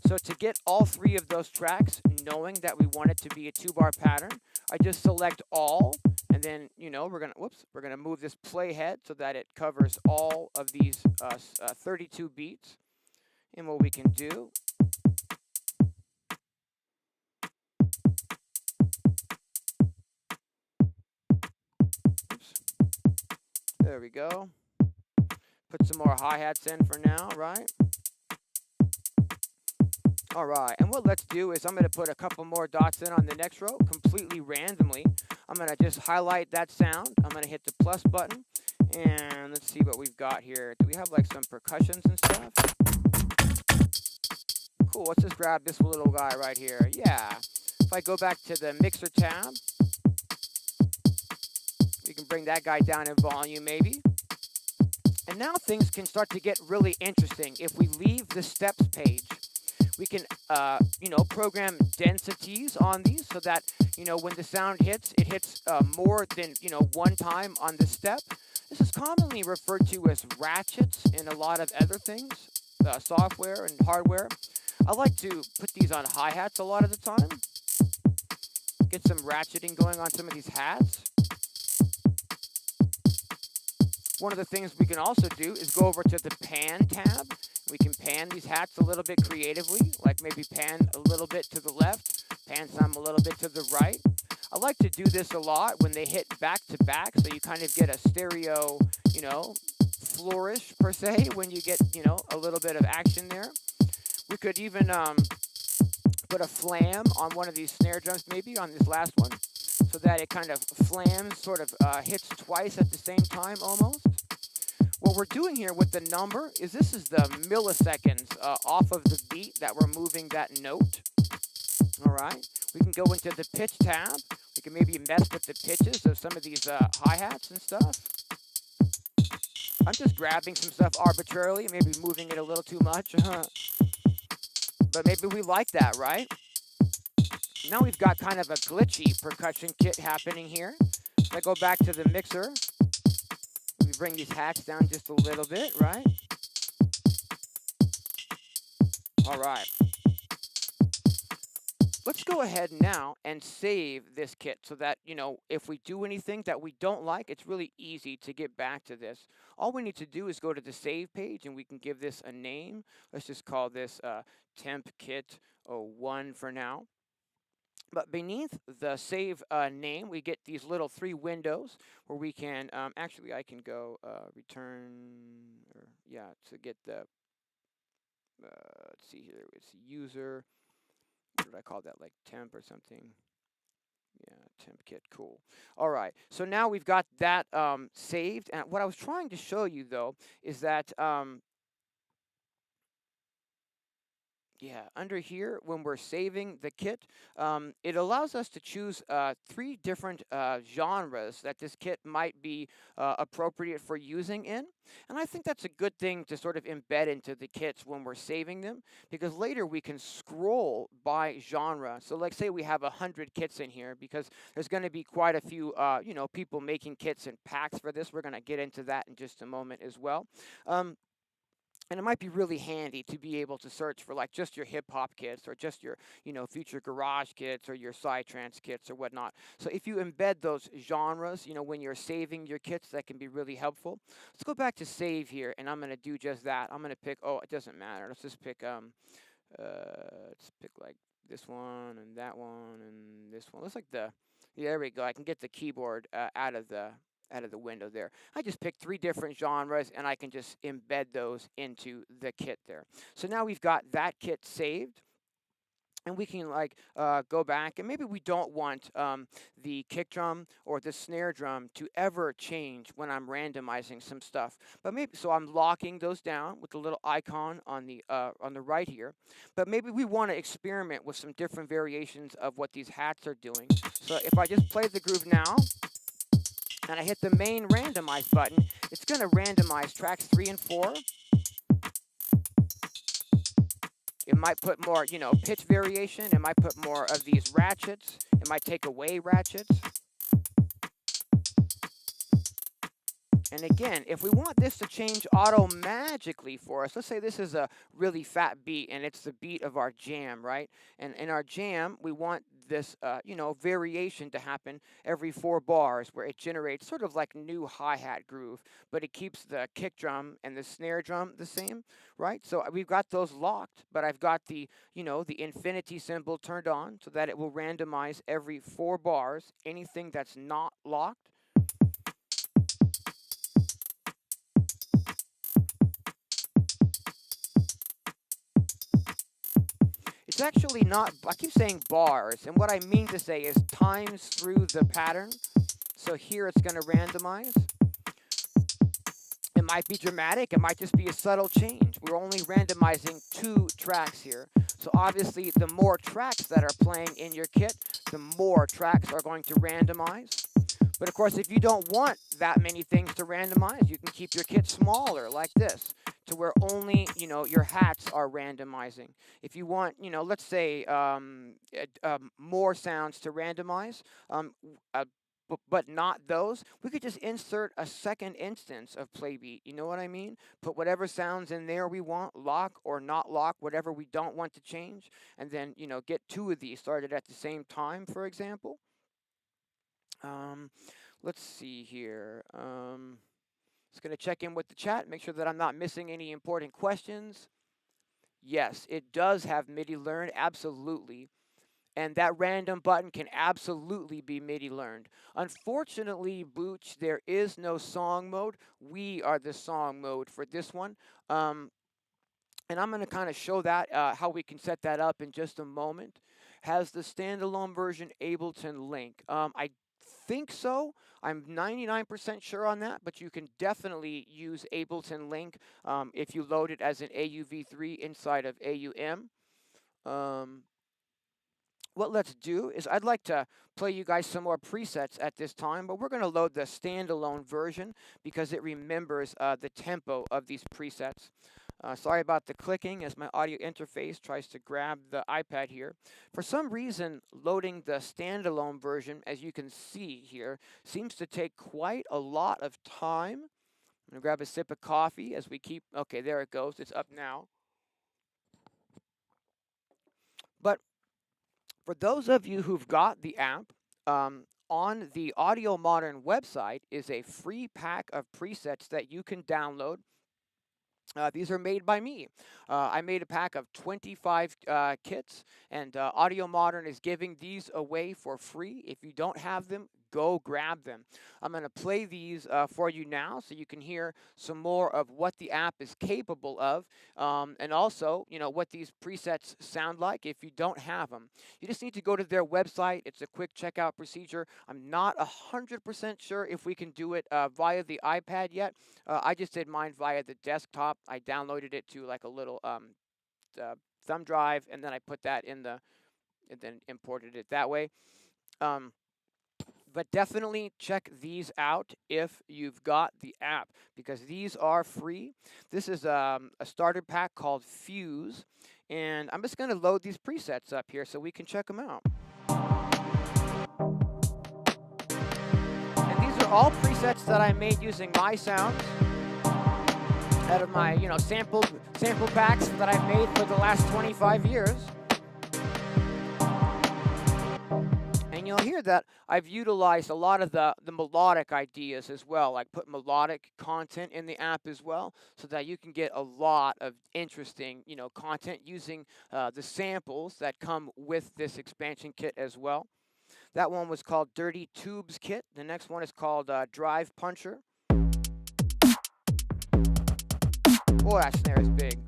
So to get all 3 of those tracks, knowing that we want it to be a 2-bar pattern, I just select all, and then, we're gonna move this playhead so that it covers all of these 32 beats. And what we can do, there we go. Put some more hi-hats in for now, right? All right, and what let's do is I'm going to put a couple more dots in on the next row, completely randomly. I'm going to just highlight that sound. I'm going to hit the plus button, and let's see what we've got here. Do we have like some percussions and stuff? Cool, let's just grab this little guy right here. Yeah, if I go back to the mixer tab, we can bring that guy down in volume maybe. And now things can start to get really interesting. If we leave the steps page, we can, program densities on these so that, when the sound hits, it hits more than, one time on the step. This is commonly referred to as ratchets in a lot of other things, software and hardware. I like to put these on hi-hats a lot of the time. Get some ratcheting going on some of these hats. One of the things we can also do is go over to the pan tab. We can pan these hats a little bit creatively, like maybe pan a little bit to the left, pan some a little bit to the right. I like to do this a lot when they hit back to back, so you kind of get a stereo, flourish per se when you get, a little bit of action there. We could even put a flam on one of these snare drums, maybe on this last one, so that it kind of flams, sort of hits twice at the same time almost. What we're doing here with the number is this is the milliseconds off of the beat that we're moving that note. All right. We can go into the pitch tab. We can maybe mess with the pitches of some of these hi-hats and stuff. I'm just grabbing some stuff arbitrarily, maybe moving it a little too much. But maybe we like that, right? Now we've got kind of a glitchy percussion kit happening here. If I go back to the mixer, we bring these hats down just a little bit, right? All right. Let's go ahead now and save this kit so that, if we do anything that we don't like, it's really easy to get back to this. All we need to do is go to the save page and we can give this a name. Let's just call this temp kit 01 for now. But beneath the save name, we get these little 3 windows where we can, actually I can go return, to get the, let's see here, it's user, what did I call that, like temp or something? Yeah, temp kit, cool. All right, so now we've got that saved, and what I was trying to show you though is that, under here, when we're saving the kit, it allows us to choose 3 different genres that this kit might be appropriate for using in. And I think that's a good thing to sort of embed into the kits when we're saving them, because later we can scroll by genre. So like say we have 100 kits in here, because there's going to be quite a few, people making kits and packs for this. We're going to get into that in just a moment as well. And it might be really handy to be able to search for like just your hip hop kits or just your, future garage kits or your psytrance kits or whatnot. So if you embed those genres, when you're saving your kits, that can be really helpful. Let's go back to save here, and I'm going to do just that. I'm going to pick, it doesn't matter. Let's just pick, let's pick like this one and that one and this one. Looks like the There we go. I can get the keyboard out of the window there. I just picked 3 different genres and I can just embed those into the kit there. So now we've got that kit saved. And we can like go back, and maybe we don't want the kick drum or the snare drum to ever change when I'm randomizing some stuff. But maybe so I'm locking those down with the little icon on the right here. But maybe we want to experiment with some different variations of what these hats are doing. So if I just play the groove now and I hit the main randomize button, it's going to randomize tracks 3 and 4. It might put more, pitch variation. It might put more of these ratchets. It might take away ratchets. And again, if we want this to change auto-magically for us, let's say this is a really fat beat and it's the beat of our jam, right? And in our jam, we want this, variation to happen every 4 bars where it generates sort of like new hi-hat groove, but it keeps the kick drum and the snare drum the same, right? So we've got those locked, but I've got the infinity symbol turned on so that it will randomize every 4 bars, anything that's not locked. It's actually not, I keep saying bars, and what I mean to say is times through the pattern. So here it's going to randomize. It might be dramatic, it might just be a subtle change. We're only randomizing 2 tracks here. So obviously the more tracks that are playing in your kit, the more tracks are going to randomize. But of course, if you don't want that many things to randomize, you can keep your kit smaller like this, to where only, your hats are randomizing. If you want, let's say more sounds to randomize, but not those, we could just insert a second instance of Playbeat. You know what I mean? Put whatever sounds in there we want, lock or not lock, whatever we don't want to change, and then, get 2 of these started at the same time, for example. Let's see here. Just going to check in with the chat, make sure that I'm not missing any important questions. Yes, it does have MIDI learned, absolutely. And that random button can absolutely be MIDI learned. Unfortunately, Booch, there is no song mode. We are the song mode for this one. And I'm going to kind of show that, how we can set that up in just a moment. Has the standalone version Ableton link? I think so. I'm 99% sure on that, but you can definitely use Ableton link if you load it as an AUV3 inside of AUM. What let's do is I'd like to play you guys some more presets at this time, but we're going to load the standalone version because it remembers the tempo of these presets. Sorry about the clicking as my audio interface tries to grab the iPad here. For some reason, loading the standalone version, as you can see here, seems to take quite a lot of time. I'm going to grab a sip of coffee as we keep, okay, there it goes. It's up now. But for those of you who've got the app, on the Audio Modern website is a free pack of presets that you can download. These are made by me. I made a pack of 25 kits, and Audio Modern is giving these away for free. If you don't have them, go grab them. I'm going to play these for you now so you can hear some more of what the app is capable of, and also, what these presets sound like if you don't have them. You just need to go to their website. It's a quick checkout procedure. I'm not 100% sure if we can do it via the iPad yet. I just did mine via the desktop. I downloaded it to like a little thumb drive, and then I put that in and then imported it that way. But definitely check these out if you've got the app, because these are free. This is a starter pack called Fuse, and I'm just going to load these presets up here so we can check them out. And these are all presets that I made using my sounds out of my, sample packs that I've made for the last 25 years. And you'll hear that I've utilized a lot of the melodic ideas as well. I put melodic content in the app as well, so that you can get a lot of interesting, content using the samples that come with this expansion kit as well. That one was called Dirty Tubes Kit. The next one is called Drive Puncher. Boy, that snare is big.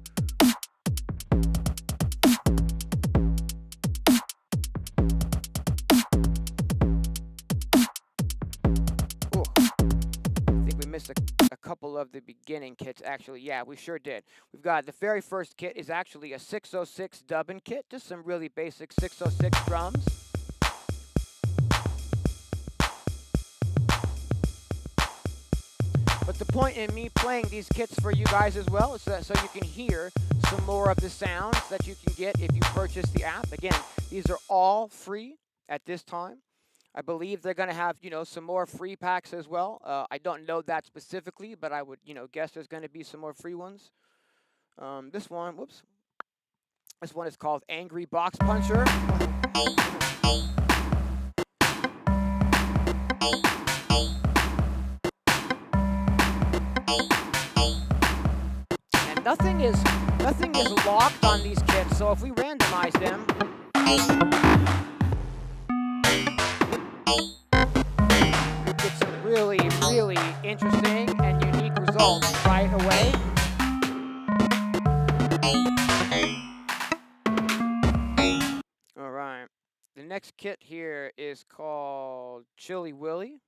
Ooh, I think we missed a couple of the beginning kits, actually. Yeah, we sure did. We've got the very first kit is actually a 606 dubbing kit, just some really basic 606 drums. But the point in me playing these kits for you guys as well is so you can hear some more of the sounds that you can get if you purchase the app. Again, these are all free at this time. I believe they're going to have, some more free packs as well. I don't know that specifically, but I would, guess there's going to be some more free ones. This one is called Angry Box Puncher. And nothing is locked on these kits, so if we randomize them, get some really, really interesting and unique results right away. All right. The next kit here is called Chili Willy.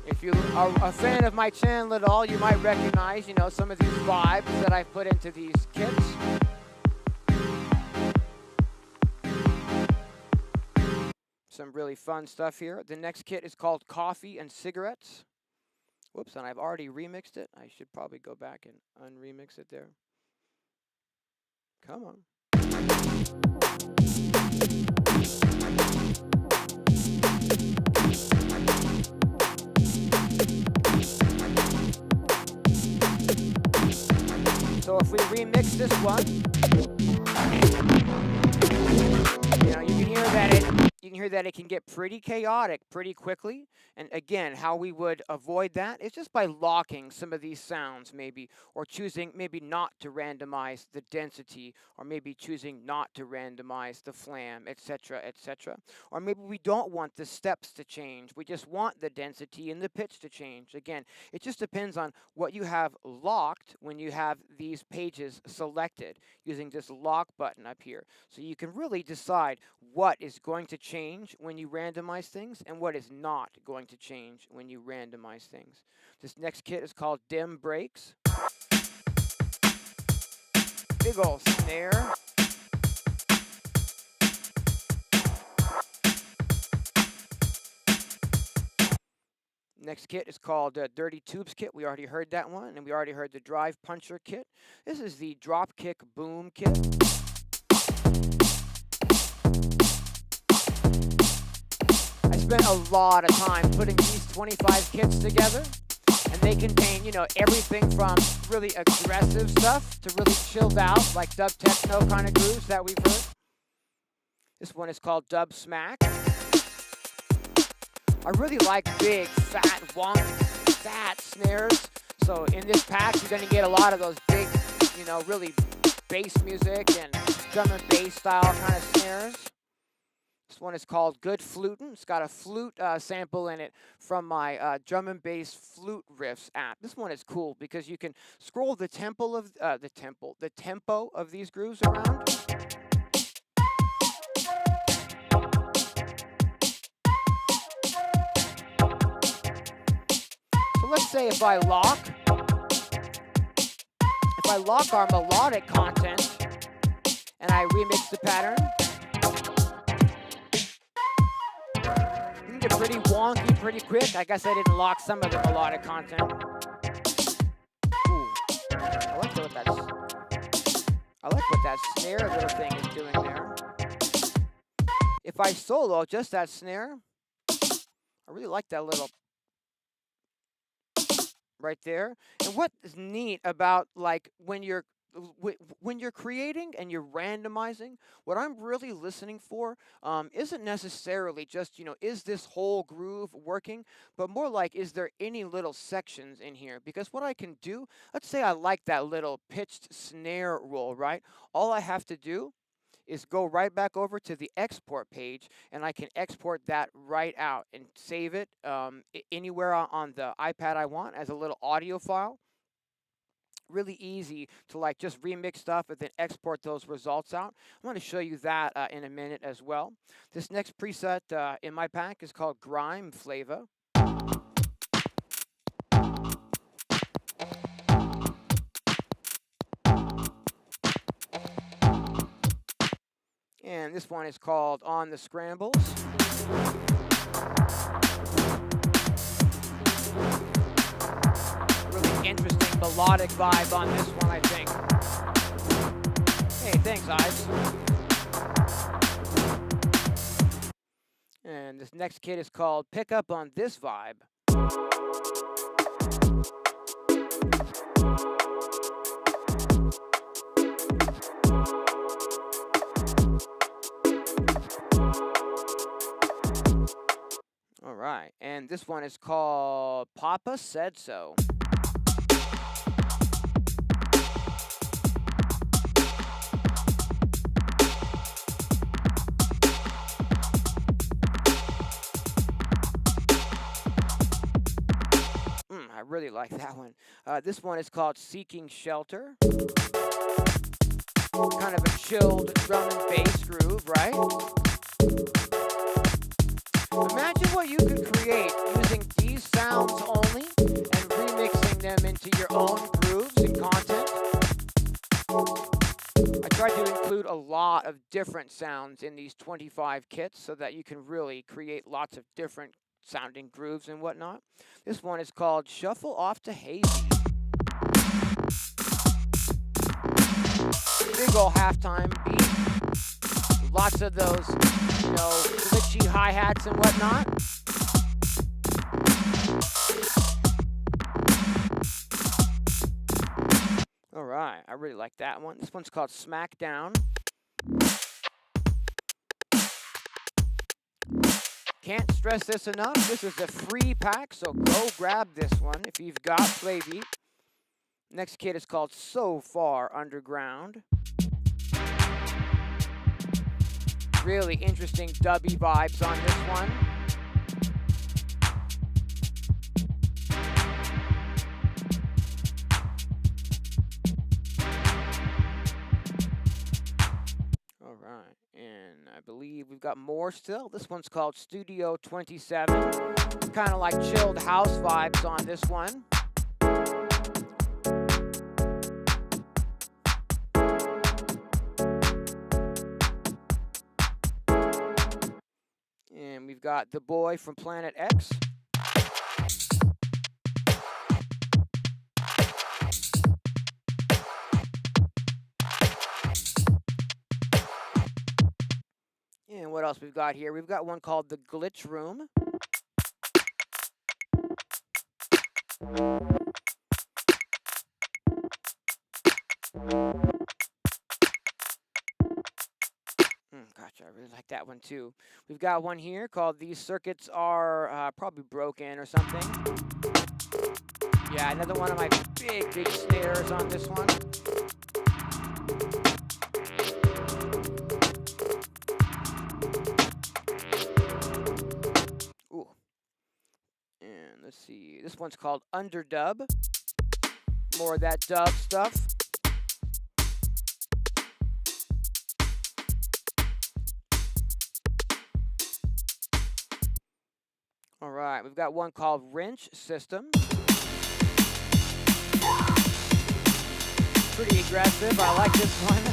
If you are a fan of my channel at all, you might recognize, some of these vibes that I've put into these kits. Some really fun stuff here. The next kit is called Coffee and Cigarettes. Whoops, and I've already remixed it. I should probably go back and unremix it there. Come on. So if we remix this one, you can hear that it can get pretty chaotic pretty quickly. And again, how we would avoid that is just by locking some of these sounds maybe, or choosing maybe not to randomize the density, or maybe choosing not to randomize the flam, etc., etc. Or maybe we don't want the steps to change. We just want the density and the pitch to change. Again, it just depends on what you have locked when you have these pages selected using this lock button up here. So you can really decide what is going to change when you randomize things and what is not going to change when you randomize things. This next kit is called Dim Breaks. Big ol' snare. Next kit is called Dirty Tubes Kit. We already heard that one, and we already heard the Drive Puncher Kit. This is the Dropkick Boom Kit. I spent a lot of time putting these 25 kits together, and they contain, everything from really aggressive stuff to really chilled out, like dub techno kind of grooves that we've heard. This one is called Dub Smack. I really like big, fat, fat snares. So in this pack, you're going to get a lot of those big, really bass music and drum and bass style kind of snares. This one is called Good Flutin'. It's got a flute sample in it from my drum and bass flute riffs app. This one is cool because you can scroll the tempo of these grooves around. So let's say if I lock our melodic content and I remix the pattern, it can get pretty wonky pretty quick. I guess I didn't lock some of the melodic content. Ooh, I like what that snare little thing is doing there. If I solo just that snare, I really like that little right there. And what is neat about when you're creating and you're randomizing, what I'm really listening for isn't necessarily just, is this whole groove working, but more like, is there any little sections in here? Because what I can do, let's say I like that little pitched snare roll, right? All I have to do is go right back over to the export page, and I can export that right out and save it anywhere on the iPad I want as a little audio file. Really easy to like just remix stuff and then export those results out. I'm going to show you that in a minute as well. This next preset in my pack is called Grime Flavor. And this one is called On the Scrambles. Really interesting melodic vibe on this one, I think. Hey, thanks, Ives. And this next kit is called Pick Up on This Vibe. All right, and this one is called Papa Said So. I really like that one. This one is called Seeking Shelter. Kind of a chilled drum and bass groove, right? Imagine what you could create using these sounds only and remixing them into your own grooves and content. I tried to include a lot of different sounds in these 25 kits so that you can really create lots of different sounding grooves and whatnot. This one is called Shuffle Off to Hazy. Big ol' halftime beat. Lots of those, glitchy hi-hats and whatnot. All right, I really like that one. This one's called Smackdown. Can't stress this enough. This is a free pack, so go grab this one if you've got Playbeat. Next kit is called So Far Underground. Really interesting dubby vibes on this one. All right, and I believe we've got more still. This one's called Studio 27. It's kind of like chilled house vibes on this one. And we've got The Boy from Planet X. And what else we've got here? We've got one called The Glitch Room. Gotcha, I really like that one too. We've got one here called These Circuits Are Probably Broken or something. Yeah, another one of my big snares on this one. Ooh. And let's see, this one's called Underdub. More of that dub stuff. All right, we've got one called Wrench System. Pretty aggressive. I like this one.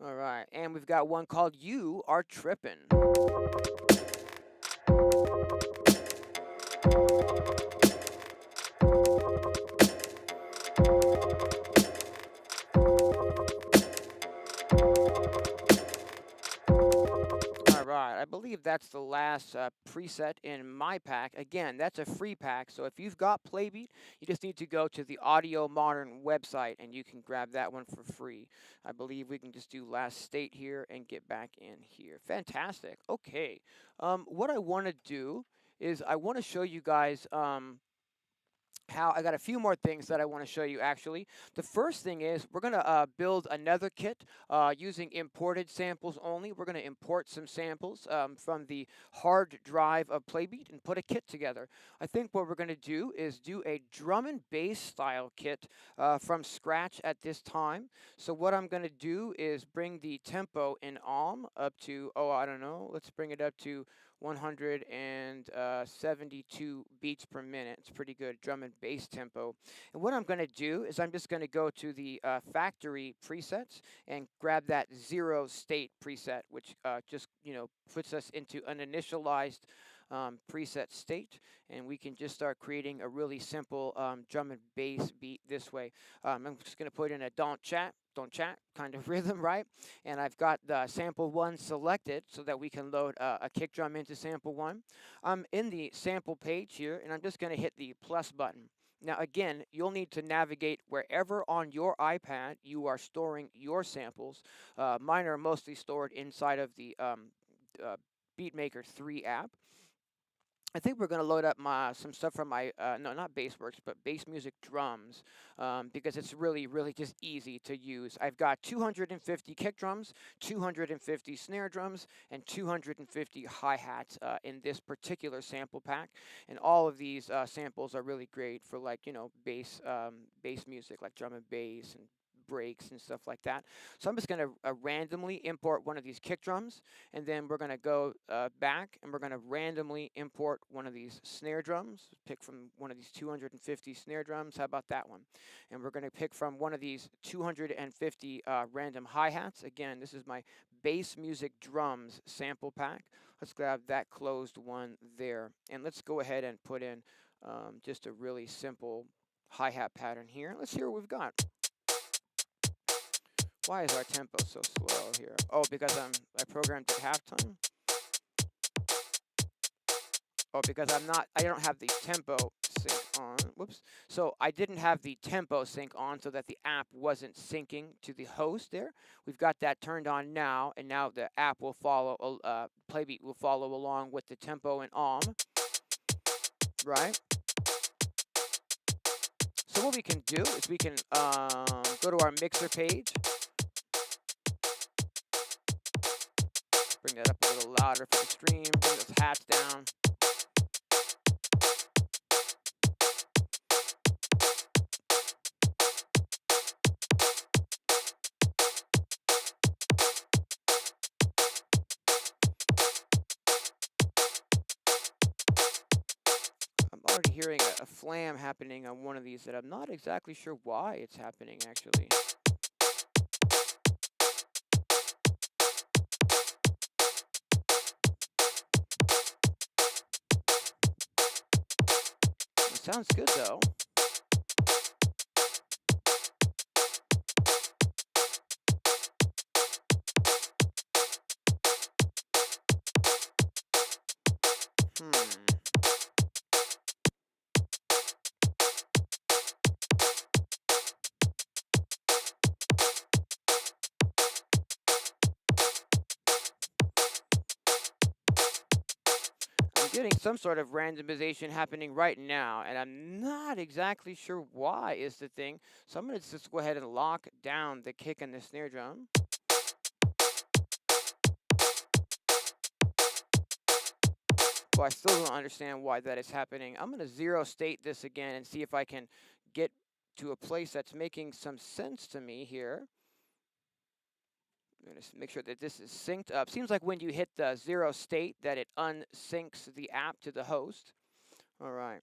All right, and we've got one called You Are Trippin'. I believe that's the last preset in my pack. Again, that's a free pack, so if you've got Playbeat, you just need to go to the Audio Modern website and you can grab that one for free. I believe we can just do last state here and get back in here. Fantastic. Okay. What I want to do is I want to show you guys how I got a few more things that I want to show you actually. The first thing is we're going to build another kit using imported samples only. We're going to import some samples from the hard drive of Playbeat and put a kit together. I think what we're going to do is do a drum and bass style kit from scratch at this time. So what I'm going to do is bring the tempo in up to, oh, I don't know, let's bring it up to 172 beats per minute. It's pretty good drum and bass tempo. And what I'm going to do is I'm just going to go to the factory presets and grab that zero state preset, which just puts us into an initialized preset state, and we can just start creating a really simple drum and bass beat this way. I'm just going to put in a don't chat kind of rhythm, right? And I've got the sample one selected so that we can load a kick drum into sample one. I'm in the sample page here, and I'm just going to hit the plus button. Now, again, you'll need to navigate wherever on your iPad you are storing your samples. Mine are mostly stored inside of the Beatmaker 3 app. I think we're going to load up some stuff from my, no, not Bassworks, but Bass Music Drums, because it's really, really just easy to use. I've got 250 kick drums, 250 snare drums, and 250 hi-hats in this particular sample pack. And all of these samples are really great for, like, bass music, like drum and bass and breaks and stuff like that. So I'm just going to randomly import one of these kick drums, and then we're going to go back and we're going to randomly import one of these snare drums, pick from one of these 250 snare drums. How about that one? And we're going to pick from one of these 250 random hi-hats. Again, this is my Bass Music Drums sample pack. Let's grab that closed one there, and let's go ahead and put in just a really simple hi-hat pattern here. Let's hear what we've got. Why is our tempo so slow here? Oh, because I programmed at halftime. Oh, because I don't have the tempo sync on. Whoops. So I didn't have the tempo sync on so that the app wasn't syncing to the host there. We've got that turned on now, and now the app will follow, Playbeat will follow along with the tempo and right? So what we can do is we can go to our mixer page. Bring that up a little louder for the stream. Bring those hats down. I'm already hearing a flam happening on one of these that I'm not exactly sure why it's happening, actually. It sounds good, though. I'm getting some sort of randomization happening right now, and I'm not exactly sure why is the thing. So I'm going to just go ahead and lock down the kick and the snare drum. Well, I still don't understand why that is happening. I'm going to zero state this again and see if I can get to a place that's making some sense to me here. I'm going to make sure that this is synced up. Seems like when you hit the zero state that it unsyncs the app to the host. All right.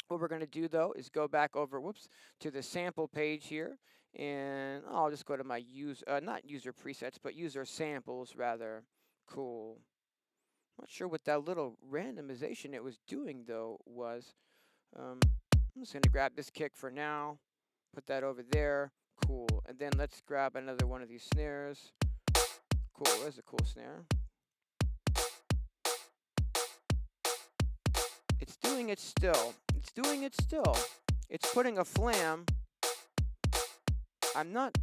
What we're going to do, though, is go back over, to the sample page here. And I'll just go to my not user presets, but user samples, rather. Cool. Not sure what that little randomization it was doing, though, was. I'm just going to grab this kick for now. Put that over there. Cool. And then let's grab another one of these snares. Cool. There's a cool snare. It's doing it still. It's doing it still. It's putting a flam. I'm not...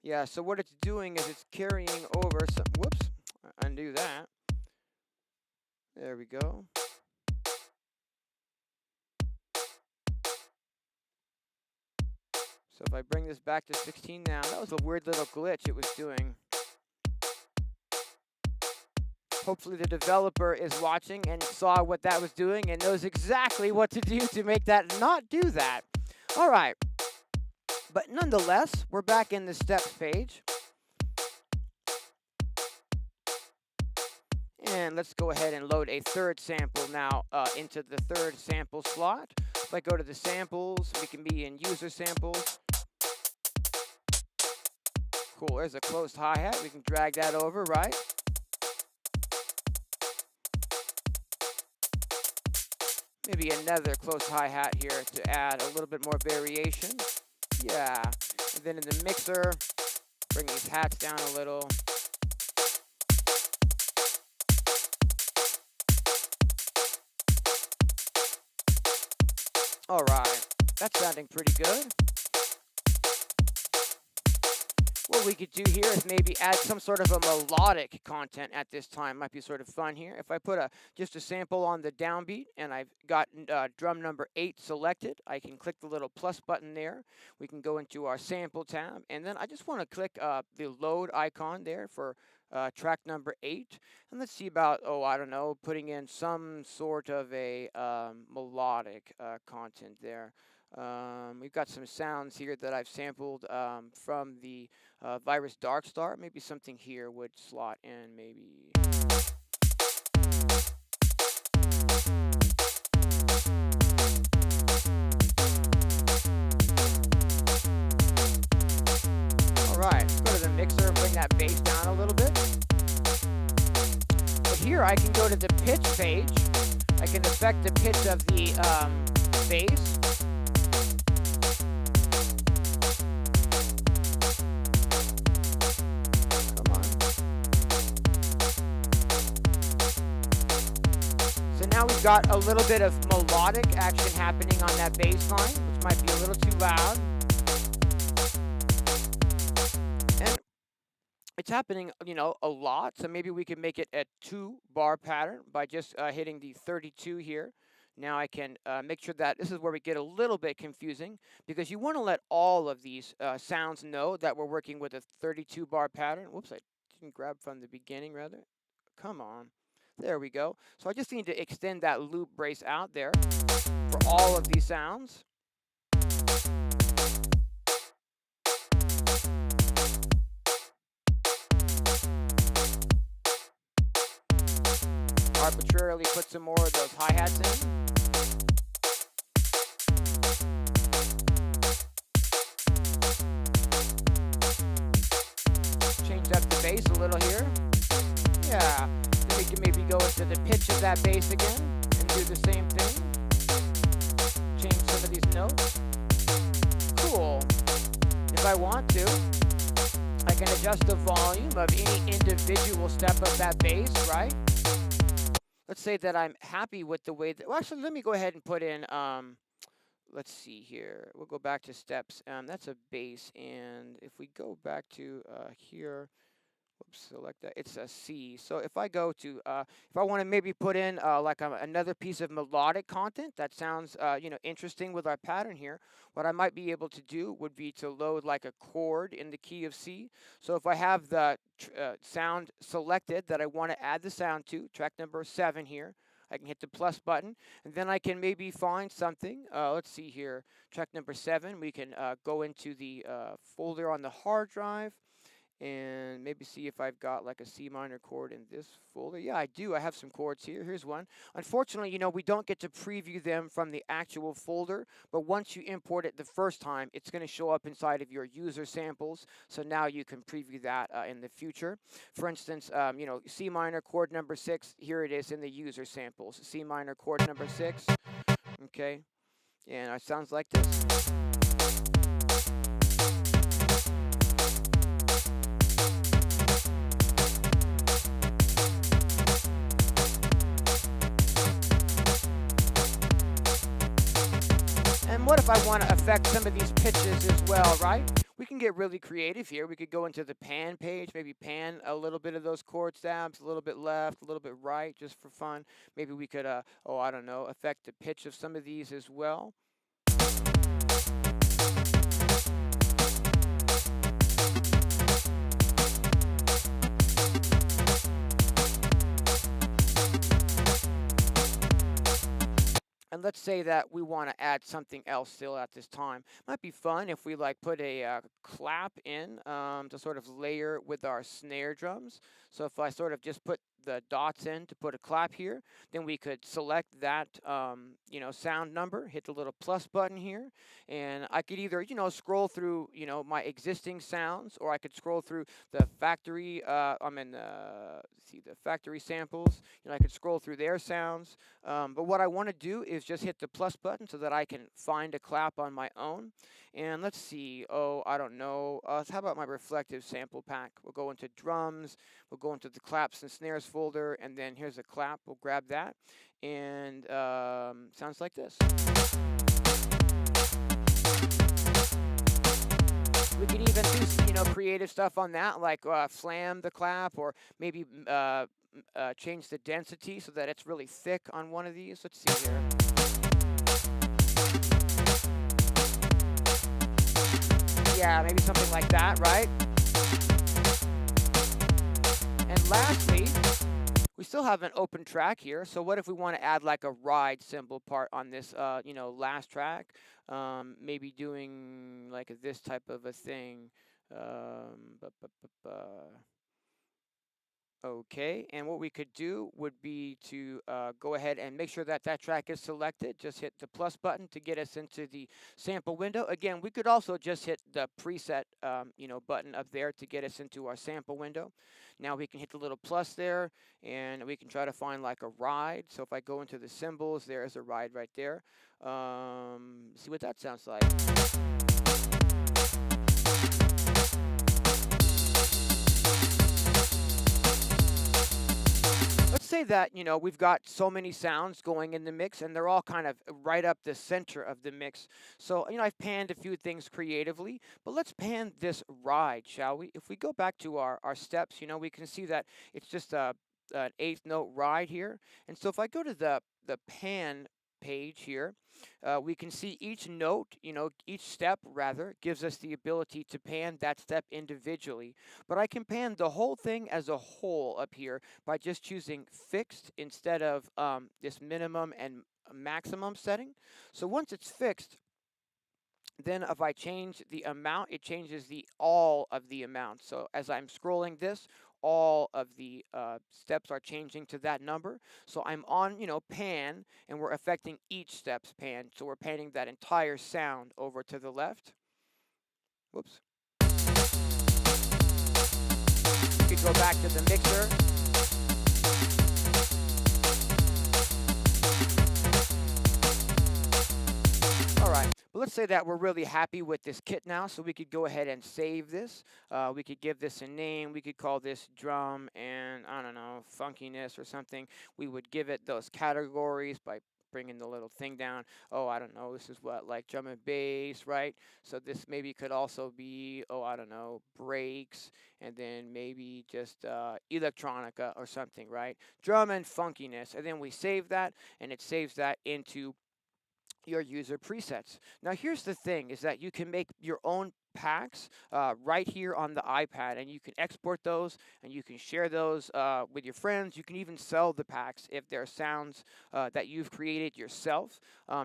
Yeah, so what it's doing is it's carrying over some... Whoops. Undo that. There we go. So if I bring this back to 16 now, that was a weird little glitch it was doing. Hopefully the developer is watching and saw what that was doing and knows exactly what to do to make that not do that. All right. But nonetheless, we're back in the steps page. And let's go ahead and load a third sample now into the third sample slot. If I go to the samples, we can be in user samples. Cool, there's a closed hi-hat. We can drag that over, right? Maybe another close hi-hat here to add a little bit more variation. Yeah, and then in the mixer, bring these hats down a little. All right, that's sounding pretty good. What we could do here is maybe add some sort of a melodic content at this time. Might be sort of fun here. If I put just a sample on the downbeat and I've got drum number 8 selected, I can click the little plus button there. We can go into our sample tab, and then I just want to click the load icon there for track number 8. And let's see about, I don't know, putting in some sort of a melodic content there. We've got some sounds here that I've sampled from the Virus Dark Star. Maybe something here would slot in, maybe. Alright, let's go to the mixer and bring that bass down a little bit. But here I can go to the pitch page. I can affect the pitch of the bass. Now we've got a little bit of melodic action happening on that bass line, which might be a little too loud. And it's happening, a lot. So maybe we can make it a 2-bar pattern by just hitting the 32 here. Now I can make sure that this is where we get a little bit confusing, because you want to let all of these sounds know that we're working with a 32-bar pattern. Whoops, I didn't grab from the beginning, rather. Come on. There we go. So I just need to extend that loop brace out there for all of these sounds. Arbitrarily put some more of those hi-hats in. Change up the bass a little here. Yeah. We can maybe go into the pitch of that bass again and do the same thing. Change some of these notes. Cool. If I want to, I can adjust the volume of any individual step of that bass, right? Let's say that I'm happy with the way that, well, actually, let me go ahead and put in, let's see here. We'll go back to steps. That's a bass, and if we go back to here, whoops, select that. It's a C. So if I go to, if I want to maybe put in like another piece of melodic content that sounds, interesting with our pattern here, what I might be able to do would be to load like a chord in the key of C. So if I have the sound selected that I want to add the sound to, track number 7 here, I can hit the plus button, and then I can maybe find something. Let's see here, track number 7. We can go into the folder on the hard drive, and maybe see if I've got like a C minor chord in this folder. Yeah, I do. I have some chords here. Here's one. Unfortunately, we don't get to preview them from the actual folder, but once you import it the first time, it's going to show up inside of your user samples. So now you can preview that in the future. For instance, C minor chord number 6, here it is in the user samples. C minor chord number 6. Okay. And it sounds like this. And what if I want to affect some of these pitches as well, right? We can get really creative here. We could go into the pan page, maybe pan a little bit of those chord stabs, a little bit left, a little bit right, just for fun. Maybe we could, I don't know, affect the pitch of some of these as well. let's say that we want to add something else still at this time. Might be fun if we like put a clap in to sort of layer with our snare drums. So if I sort of just put the dots in to put a clap here, then we could select that sound number, hit the little plus button here, and I could either scroll through my existing sounds, or I could scroll through the factory. I'm in the factory samples. I could scroll through their sounds. But what I want to do is just hit the plus button so that I can find a clap on my own. And let's see. Oh, I don't know. How about my reflective sample pack? We'll go into drums. We'll go into the claps and snares folder, and then here's a clap. We'll grab that, and sounds like this. We can even do creative stuff on that, like slam the clap, or maybe change the density so that it's really thick on one of these. Let's see here. Yeah, maybe something like that, right? And lastly, we still have an open track here. So what if we want to add like a ride cymbal part on this, last track? Maybe doing like this type of a thing. Okay, and what we could do would be to go ahead and make sure that that track is selected. Just hit the plus button to get us into the sample window. Again, we could also just hit the preset, button up there to get us into our sample window. Now we can hit the little plus there, and we can try to find like a ride. So if I go into the symbols, there is a ride right there. See what that sounds like. Let's say that, we've got so many sounds going in the mix, and they're all kind of right up the center of the mix. So, I've panned a few things creatively, but let's pan this ride, shall we? If we go back to our steps, we can see that it's just an eighth note ride here. And so if I go to the pan page here, we can see each note, each step rather, gives us the ability to pan that step individually. But I can pan the whole thing as a whole up here by just choosing fixed instead of this minimum and maximum setting. So once it's fixed, then if I change the amount, it changes the all of the amount. So as I'm scrolling this, all of the steps are changing to that number. So I'm on, pan, and we're affecting each step's pan. So we're panning that entire sound over to the left. Whoops. You could go back to the mixer. All right, but let's say that we're really happy with this kit now, so we could go ahead and save this. We could give this a name. We could call this drum and, I don't know, funkiness or something. We would give it those categories by bringing the little thing down. Oh, I don't know, this is what, like drum and bass, right? So this maybe could also be, oh, I don't know, breaks, and then maybe just electronica or something, right? Drum and funkiness, and then we save that, and it saves that into your user presets. Now here's the thing, is that you can make your own packs right here on the iPad, and you can export those and you can share those with your friends. You can even sell the packs if there are sounds that you've created yourself.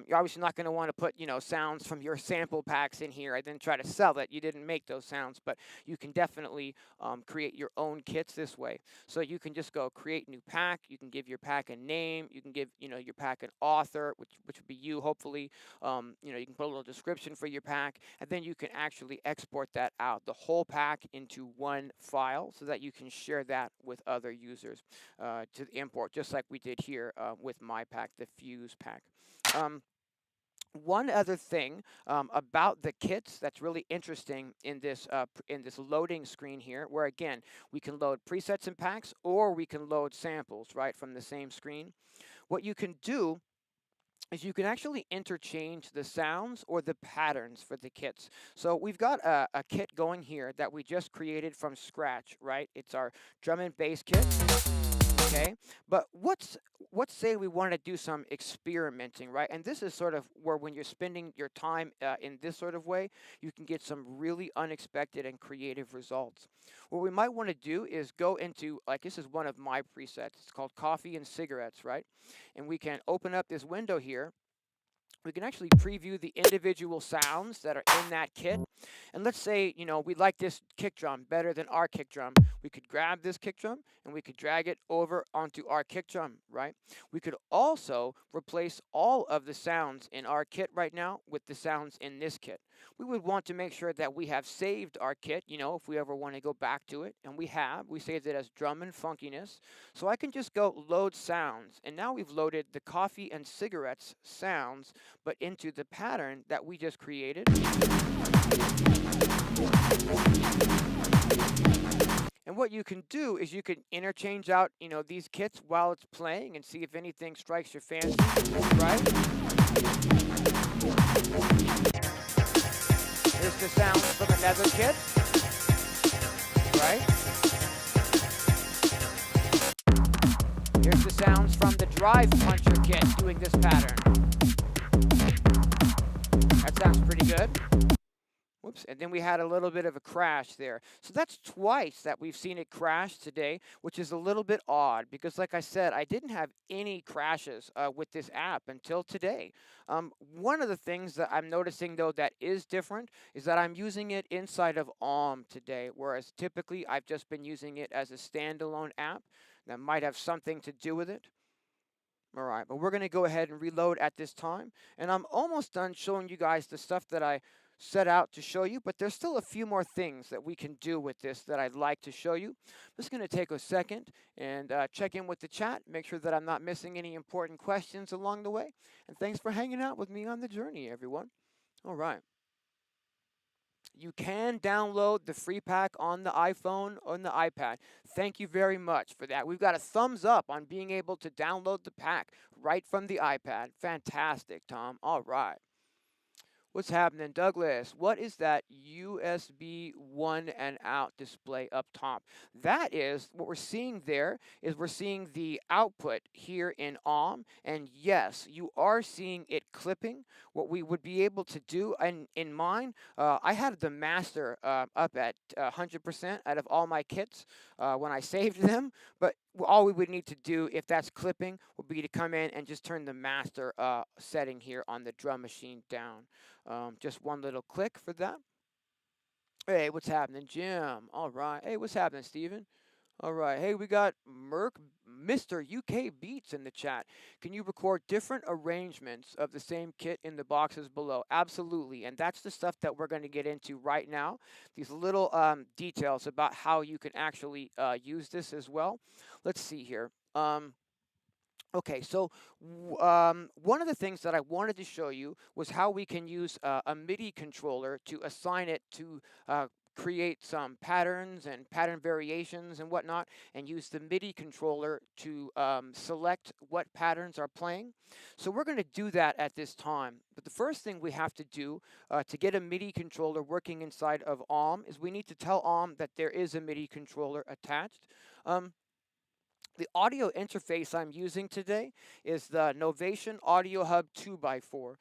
You're obviously not going to want to put sounds from your sample packs in here and then try to sell it. You didn't make those sounds, but you can definitely create your own kits this way. So you can just go create new pack. You can give your pack a name. You can give your pack an author, which would be you, hopefully. You can put a little description for your pack, and then you can actually export that out, the whole pack, into one file so that you can share that with other users to import, just like we did here with my pack, the Fuse pack. One other thing about the kits that's really interesting in this loading screen here, where again we can load presets and packs, or we can load samples right from the same screen. What you can do is you can actually interchange the sounds or the patterns for the kits. So we've got a kit going here that we just created from scratch, right? It's our drum and bass kit. Okay, but let's say we want to do some experimenting, right? And this is sort of where, when you're spending your time in this sort of way, you can get some really unexpected and creative results. What we might want to do is go into, like, this is one of my presets. It's called Coffee and Cigarettes, right? And we can open up this window here, we can actually preview the individual sounds that are in that kit. And let's say, we like this kick drum better than our kick drum. We could grab this kick drum and we could drag it over onto our kick drum, right? We could also replace all of the sounds in our kit right now with the sounds in this kit. We would want to make sure that we have saved our kit, if we ever want to go back to it. And we saved it as drum and funkiness. So I can just go load sounds. And now we've loaded the coffee and cigarettes sounds, but into the pattern that we just created. And what you can do is you can interchange out, these kits while it's playing and see if anything strikes your fancy, right? Here's the sounds from another kit, right? Here's the sounds from the drive puncher kit doing this pattern. That sounds pretty good. Whoops, and then we had a little bit of a crash there. So that's twice that we've seen it crash today, which is a little bit odd because, like I said, I didn't have any crashes with this app until today. One of the things that I'm noticing, though, that is different is that I'm using it inside of today, whereas typically I've just been using it as a standalone app. That might have something to do with it. All right, but we're going to go ahead and reload at this time. And I'm almost done showing you guys the stuff that I set out to show you, but there's still a few more things that we can do with this that I'd like to show you. I'm just going to take a second and check in with the chat, make sure that I'm not missing any important questions along the way. And thanks for hanging out with me on the journey, everyone. All right. You can download the free pack on the iPhone or on the iPad. Thank you very much for that. We've got a thumbs up on being able to download the pack right from the iPad. Fantastic, Tom. All right. What's happening, Douglas? What is that USB 1 and out display up top? That is, what we're seeing there is we're seeing the output here in and yes, you are seeing it clipping. What we would be able to do, and in mine, I had the master up at 100% out of all my kits when I saved them, but all we would need to do if that's clipping would be to come in and just turn the master setting here on the drum machine down. Just one little click for that. Hey, what's happening, Jim? All right. Hey, what's happening, Steven? All right. Hey, we got Mr. UK Beats in the chat. Can you record different arrangements of the same kit in the boxes below? Absolutely. And that's the stuff that we're going to get into right now. These little details about how you can actually use this as well. Let's see here. Okay, so one of the things that I wanted to show you was how we can use a MIDI controller to assign it to create some patterns and pattern variations and whatnot, and use the MIDI controller to select what patterns are playing. So we're going to do that at this time. But the first thing we have to do to get a MIDI controller working inside of is we need to tell that there is a MIDI controller attached. The audio interface I'm using today is the Novation Audio Hub 2x4.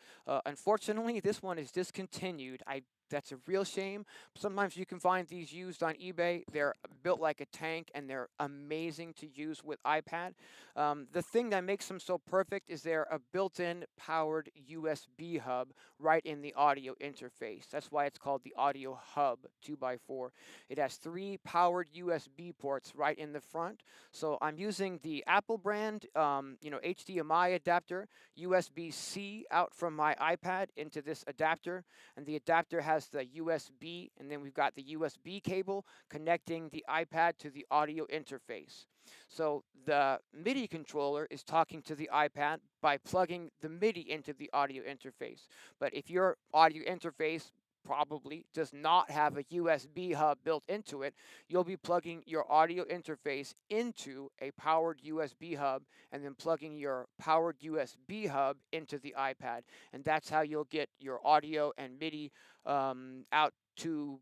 Unfortunately, this one is discontinued. That's a real shame. Sometimes you can find these used on eBay. They're built like a tank and they're amazing to use with iPad. The thing that makes them so perfect is they're a built-in powered USB hub right in the audio interface. That's why it's called the Audio Hub 2x4. It has 3 powered USB ports right in the front. So I'm using the Apple brand, HDMI adapter, USB-C out from my iPad into this adapter, and the adapter has the USB, and then we've got the USB cable connecting the iPad to the audio interface. So the MIDI controller is talking to the iPad by plugging the MIDI into the audio interface. But if your audio interface probably does not have a USB hub built into it, you'll be plugging your audio interface into a powered USB hub and then plugging your powered USB hub into the iPad. And that's how you'll get your audio and MIDI out to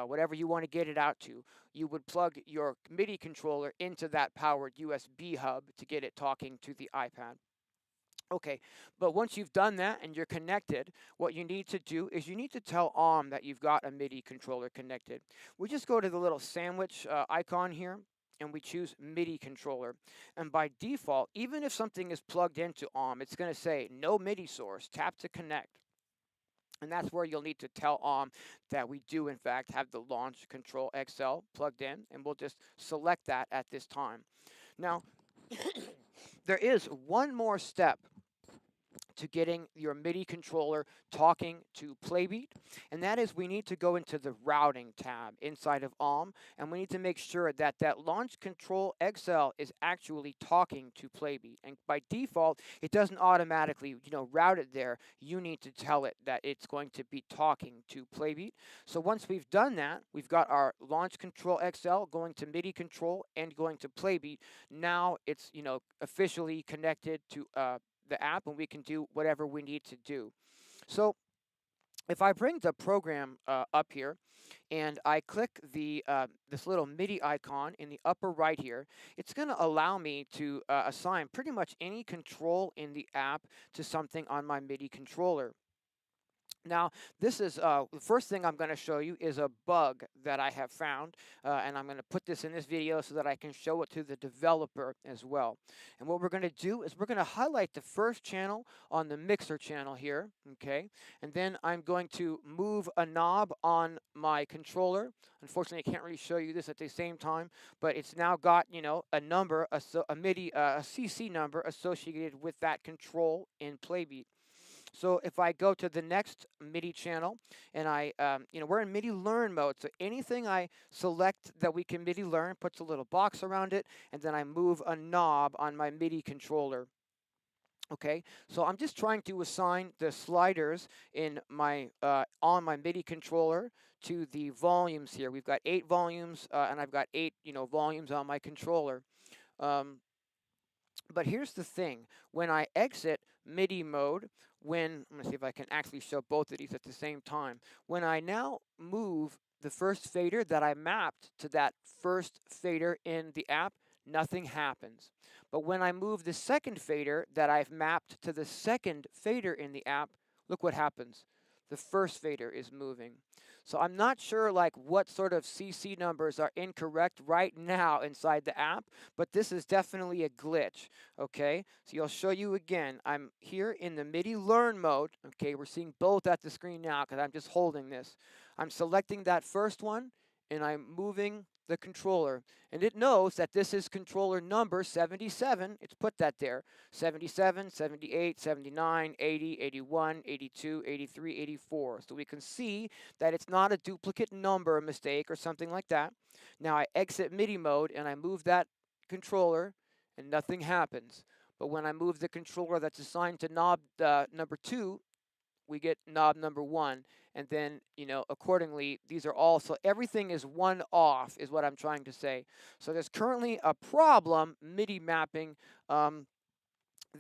whatever you want to get it out to. You would plug your MIDI controller into that powered USB hub to get it talking to the iPad. Okay, but once you've done that and you're connected, what you need to do is you need to tell that you've got a MIDI controller connected. We just go to the little sandwich icon here, and we choose MIDI controller. And by default, even if something is plugged into OM, it's going to say no MIDI source, tap to connect. And that's where you'll need to tell OM that we do, in fact, have the Launch Control XL plugged in, and we'll just select that at this time. Now, there is one more step to getting your MIDI controller talking to Playbeat, and that is we need to go into the routing tab inside of OM, and we need to make sure that that Launch Control XL is actually talking to Playbeat. And by default, it doesn't automatically, route it there. You need to tell it that it's going to be talking to Playbeat. So once we've done that, we've got our Launch Control XL going to MIDI control and going to Playbeat. Now it's, officially connected to the app, and we can do whatever we need to do. So if I bring the program up here and I click the this little MIDI icon in the upper right here, it's going to allow me to assign pretty much any control in the app to something on my MIDI controller. Now, this is the first thing I'm going to show you is a bug that I have found, and I'm going to put this in this video so that I can show it to the developer as well. And what we're going to do is we're going to highlight the first channel on the mixer channel here, okay? And then I'm going to move a knob on my controller. Unfortunately, I can't really show you this at the same time, but it's now got, a number, a MIDI, a CC number associated with that control in Playbeat. So if I go to the next MIDI channel and we're in MIDI learn mode. So anything I select that we can MIDI learn puts a little box around it, and then I move a knob on my MIDI controller. Okay, so I'm just trying to assign the sliders in my on my MIDI controller to the volumes here. We've got 8 volumes, and I've got 8 volumes on my controller. But here's the thing, when I exit MIDI mode, I'm going to see if I can actually show both of these at the same time. When I now move the first fader that I mapped to that first fader in the app, nothing happens. But when I move the second fader that I've mapped to the second fader in the app, look what happens. The first fader is moving. So I'm not sure what sort of CC numbers are incorrect right now inside the app, but this is definitely a glitch, okay? So I'll show you again. I'm here in the MIDI learn mode, okay? We're seeing both at the screen now because I'm just holding this. I'm selecting that first one, and I'm moving the controller, and it knows that this is controller number 77. It's put that there. 77, 78, 79, 80, 81, 82, 83, 84. So we can see that it's not a duplicate number mistake or something like that. Now I exit MIDI mode and I move that controller and nothing happens. But when I move the controller that's assigned to knob number 2, we get knob number 1, and then accordingly these are all, so everything is one off is what I'm trying to say. So there's currently a problem MIDI mapping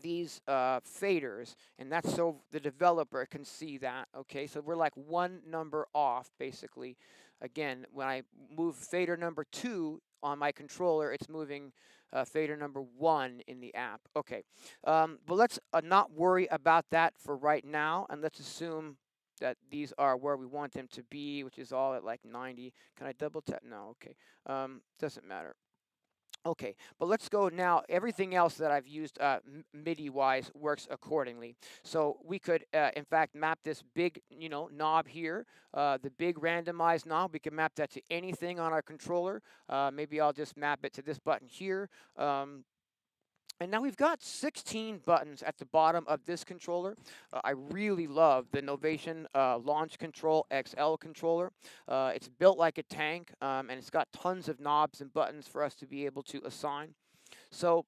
these faders, and that's so the developer can see that. Okay, so we're like one number off basically. Again, when I move fader number 2 on my controller, it's moving fader number 1 in the app. Okay, but let's not worry about that for right now, and let's assume that these are where we want them to be, which is all at like 90. Can I double tap? No, okay, doesn't matter. Okay, but let's go now. Everything else that I've used MIDI-wise works accordingly. So we could, in fact, map this big, knob here, the big randomized knob. We can map that to anything on our controller. Maybe I'll just map it to this button here. And now we've got 16 buttons at the bottom of this controller. I really love the Novation Launch Control XL controller. It's built like a tank, and it's got tons of knobs and buttons for us to be able to assign. So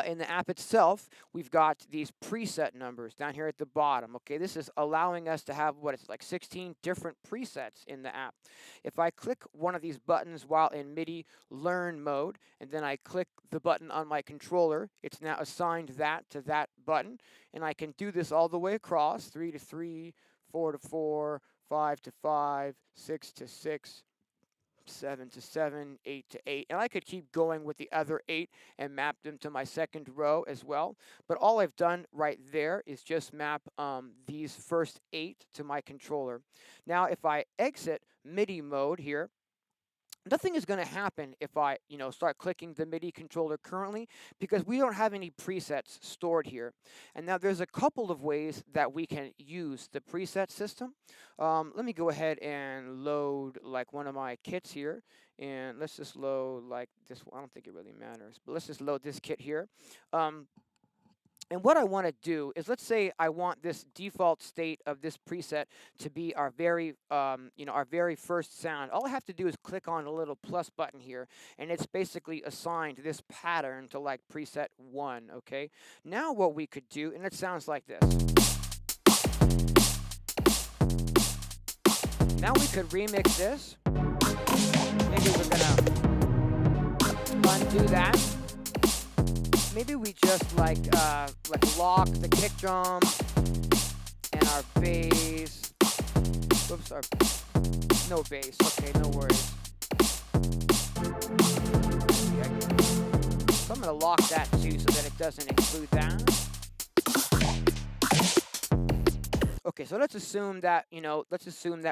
in the app itself, we've got these preset numbers down here at the bottom. Okay, this is allowing us to have what it's like 16 different presets in the app. If I click one of these buttons while in MIDI learn mode, and then I click the button on my controller, it's now assigned that to that button, and I can do this all the way across: 3 to 3, 4 to 4, 5 to 5, 6 to 6. 7 to 7, 8 to 8, and I could keep going with the other 8 and map them to my second row as well. But all I've done right there is just map these first 8 to my controller. Now if I exit MIDI mode here, nothing is going to happen if I, start clicking the MIDI controller currently because we don't have any presets stored here. And now there's a couple of ways that we can use the preset system. Let me go ahead and load like one of my kits here. And let's just load like this. I don't think it really matters, but let's just load this kit here. And what I want to do is, let's say I want this default state of this preset to be our our very first sound. All I have to do is click on a little plus button here, and it's basically assigned this pattern to like preset 1, okay? Now what we could do, and it sounds like this. Now we could remix this. Maybe we're gonna undo that. Maybe we just like lock the kick drum and our bass. Whoops, no bass. Okay, no worries. So I'm gonna lock that too so that it doesn't include that. Okay, so let's assume that,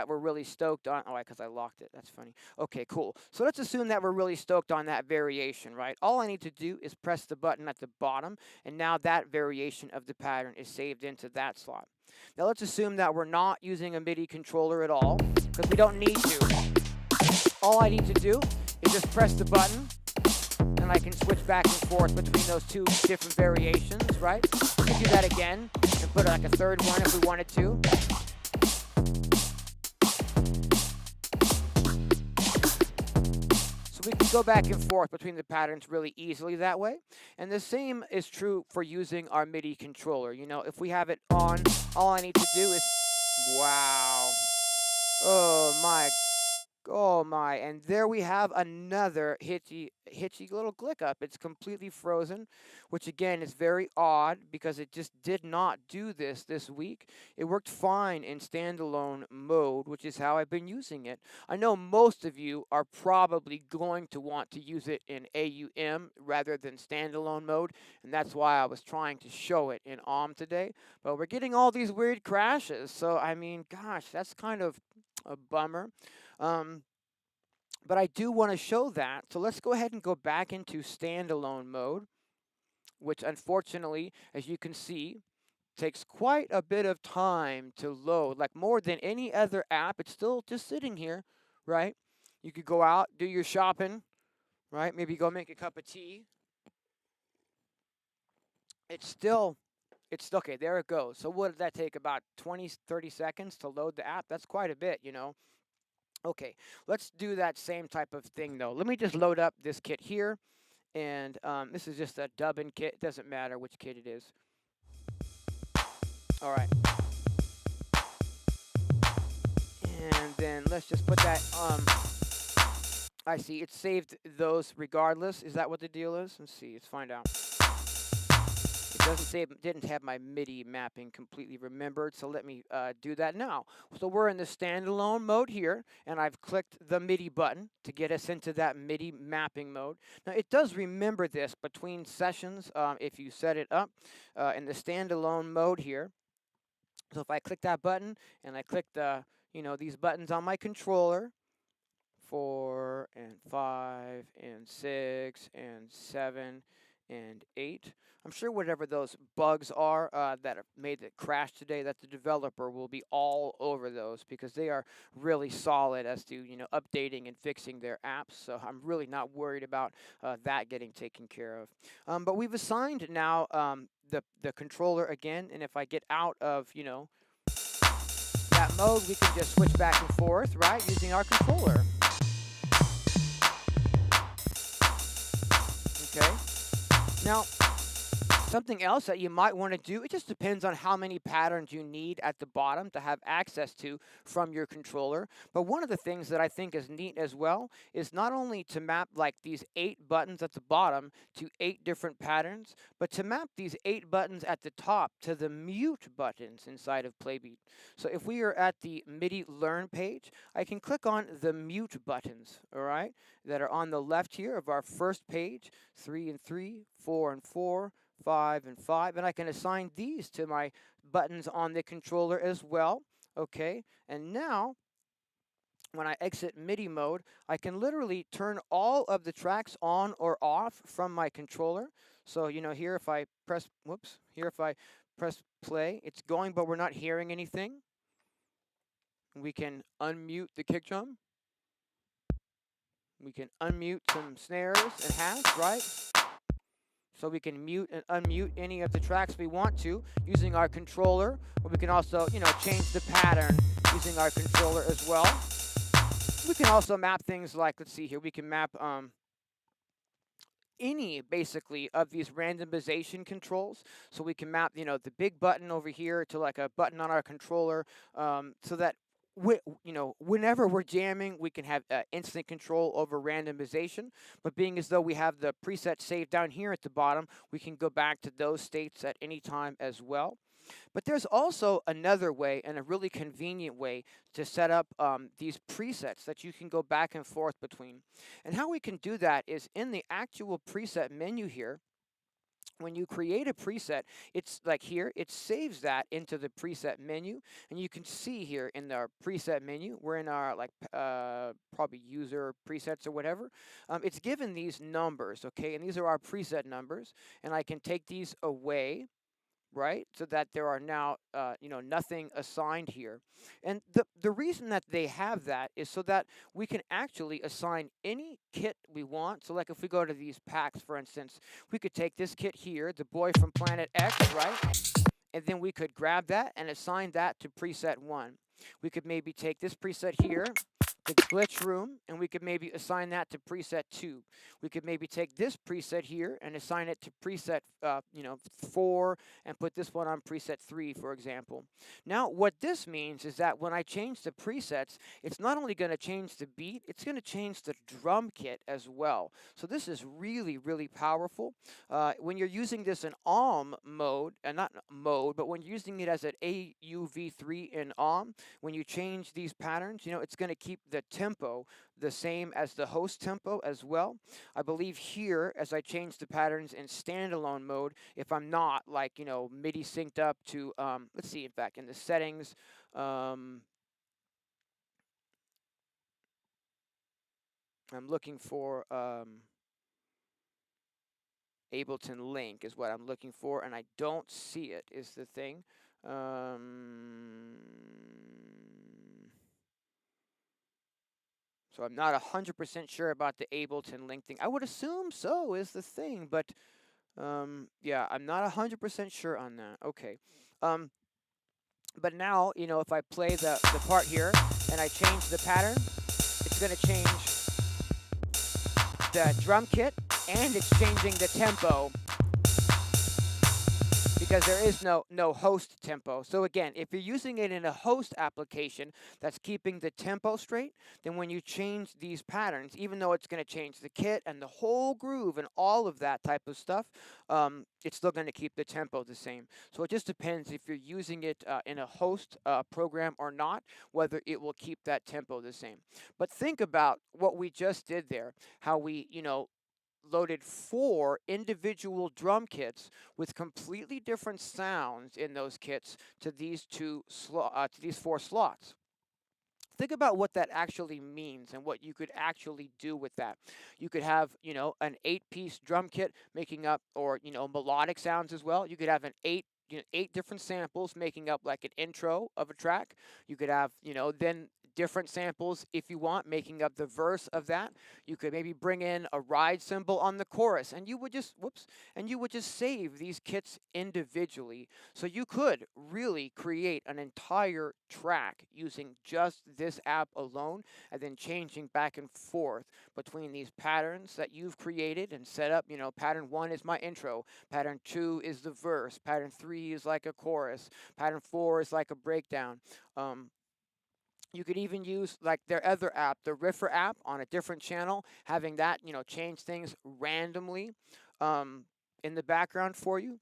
we're really stoked on, because I locked it, that's funny. Okay, cool. So let's assume that we're really stoked on that variation, right? All I need to do is press the button at the bottom, and now that variation of the pattern is saved into that slot. Now let's assume that we're not using a MIDI controller at all, because we don't need to. All I need to do is just press the button, and I can switch back and forth between those two different variations, right? We can do that again and put like a third one if we wanted to. So we can go back and forth between the patterns really easily that way. And the same is true for using our MIDI controller. If we have it on, all I need to do is, wow. Oh my, and there we have another hitchy little click up. It's completely frozen, which again is very odd because it just did not do this week. It worked fine in standalone mode, which is how I've been using it. I know most of you are probably going to want to use it in AUM rather than standalone mode, and that's why I was trying to show it in OM today. But we're getting all these weird crashes, so I mean, gosh, that's kind of a bummer. But I do want to show that. So let's go ahead and go back into standalone mode, which unfortunately, as you can see, takes quite a bit of time to load. Like more than any other app, it's still just sitting here, right? You could go out, do your shopping, right? Maybe go make a cup of tea. It's okay, there it goes. So what did that take? About 20, 30 seconds to load the app? That's quite a bit, Okay, let's do that same type of thing though. Let me just load up this kit here. And this is just a dubbing kit. It doesn't matter which kit it is. All right. And then let's just put that, I see, it saved those regardless. Is that what the deal is? Let's see, let's find out. Didn't have my MIDI mapping completely remembered, so let me do that now. So we're in the standalone mode here, and I've clicked the MIDI button to get us into that MIDI mapping mode. Now it does remember this between sessions if you set it up in the standalone mode here. So if I click that button and I click the, these buttons on my controller, 4 and 5 and 6 and 7 and 8. I'm sure whatever those bugs are that have made it crash today, that the developer will be all over those because they are really solid as to updating and fixing their apps. So I'm really not worried about that getting taken care of. But we've assigned now the controller again, and if I get out of that mode, we can just switch back and forth, right, using our controller. Okay. Now, something else that you might want to do, it just depends on how many patterns you need at the bottom to have access to from your controller. But one of the things that I think is neat as well is not only to map like these 8 buttons at the bottom to 8 different patterns, but to map these 8 buttons at the top to the mute buttons inside of Playbeat. So if we are at the MIDI Learn page, I can click on the mute buttons, all right, that are on the left here of our first page, 3 and 3, 4 and 4, 5 and 5, and I can assign these to my buttons on the controller as well. Okay, and now when I exit MIDI mode, I can literally turn all of the tracks on or off from my controller. So, here if I press, here if I press play, it's going, but we're not hearing anything. We can unmute the kick drum. We can unmute some snares and hats, right? So we can mute and unmute any of the tracks we want to using our controller, or we can also, change the pattern using our controller as well. We can also map things like, let's see here, we can map any basically of these randomization controls. So we can map, the big button over here to like a button on our controller, so that whenever we're jamming, we can have instant control over randomization. But being as though we have the preset saved down here at the bottom, we can go back to those states at any time as well. But there's also another way, and a really convenient way to set up these presets that you can go back and forth between. And how we can do that is in the actual preset menu here. When you create a preset, it's like here, it saves that into the preset menu. And you can see here in our preset menu, we're in our probably user presets or whatever. It's given these numbers, okay? And these are our preset numbers. And I can take these away, right? So that there are now, nothing assigned here. And the reason that they have that is so that we can actually assign any kit we want. So like if we go to these packs, for instance, we could take this kit here, the boy from Planet X, right? And then we could grab that and assign that to preset 1. We could maybe take this preset here, the glitch room, and we could maybe assign that to preset 2. We could maybe take this preset here and assign it to preset 4, and put this one on preset 3, for example. Now what this means is that when I change the presets, it's not only going to change the beat, it's going to change the drum kit as well. So this is really, really powerful. When you're using this in AUM mode, and not mode, but when you're using it as an AUV3 in AUM, when you change these patterns, it's going to keep the tempo the same as the host tempo as well. I believe here, as I change the patterns in standalone mode, if I'm not MIDI synced up to, let's see, in fact, in the settings, I'm looking for Ableton Link is what I'm looking for, and I don't see it, is the thing. So I'm not 100% sure about the Ableton Link thing. I would assume so is the thing, but yeah, I'm not 100% sure on that. Okay. But now, if I play the part here and I change the pattern, it's going to change the drum kit and it's changing the tempo, because there is no host tempo. So again, if you're using it in a host application that's keeping the tempo straight, then when you change these patterns, even though it's going to change the kit and the whole groove and all of that type of stuff, it's still going to keep the tempo the same. So it just depends if you're using it in a host program or not, whether it will keep that tempo the same. But think about what we just did there, how we, loaded 4 individual drum kits with completely different sounds in those kits to these 4 slots. Think about what that actually means and what you could actually do with that. You could have, an 8-piece drum kit making up, or, melodic sounds as well. You could have an 8 different samples making up like an intro of a track. You could have, then different samples if you want, making up the verse of that. You could maybe bring in a ride cymbal on the chorus, and you would just save these kits individually. So you could really create an entire track using just this app alone, and then changing back and forth between these patterns that you've created and set up. Pattern 1 is my intro, pattern 2 is the verse, pattern 3 is like a chorus, pattern 4 is like a breakdown. You could even use like their other app, the Riffer app, on a different channel, having that, change things randomly in the background for you.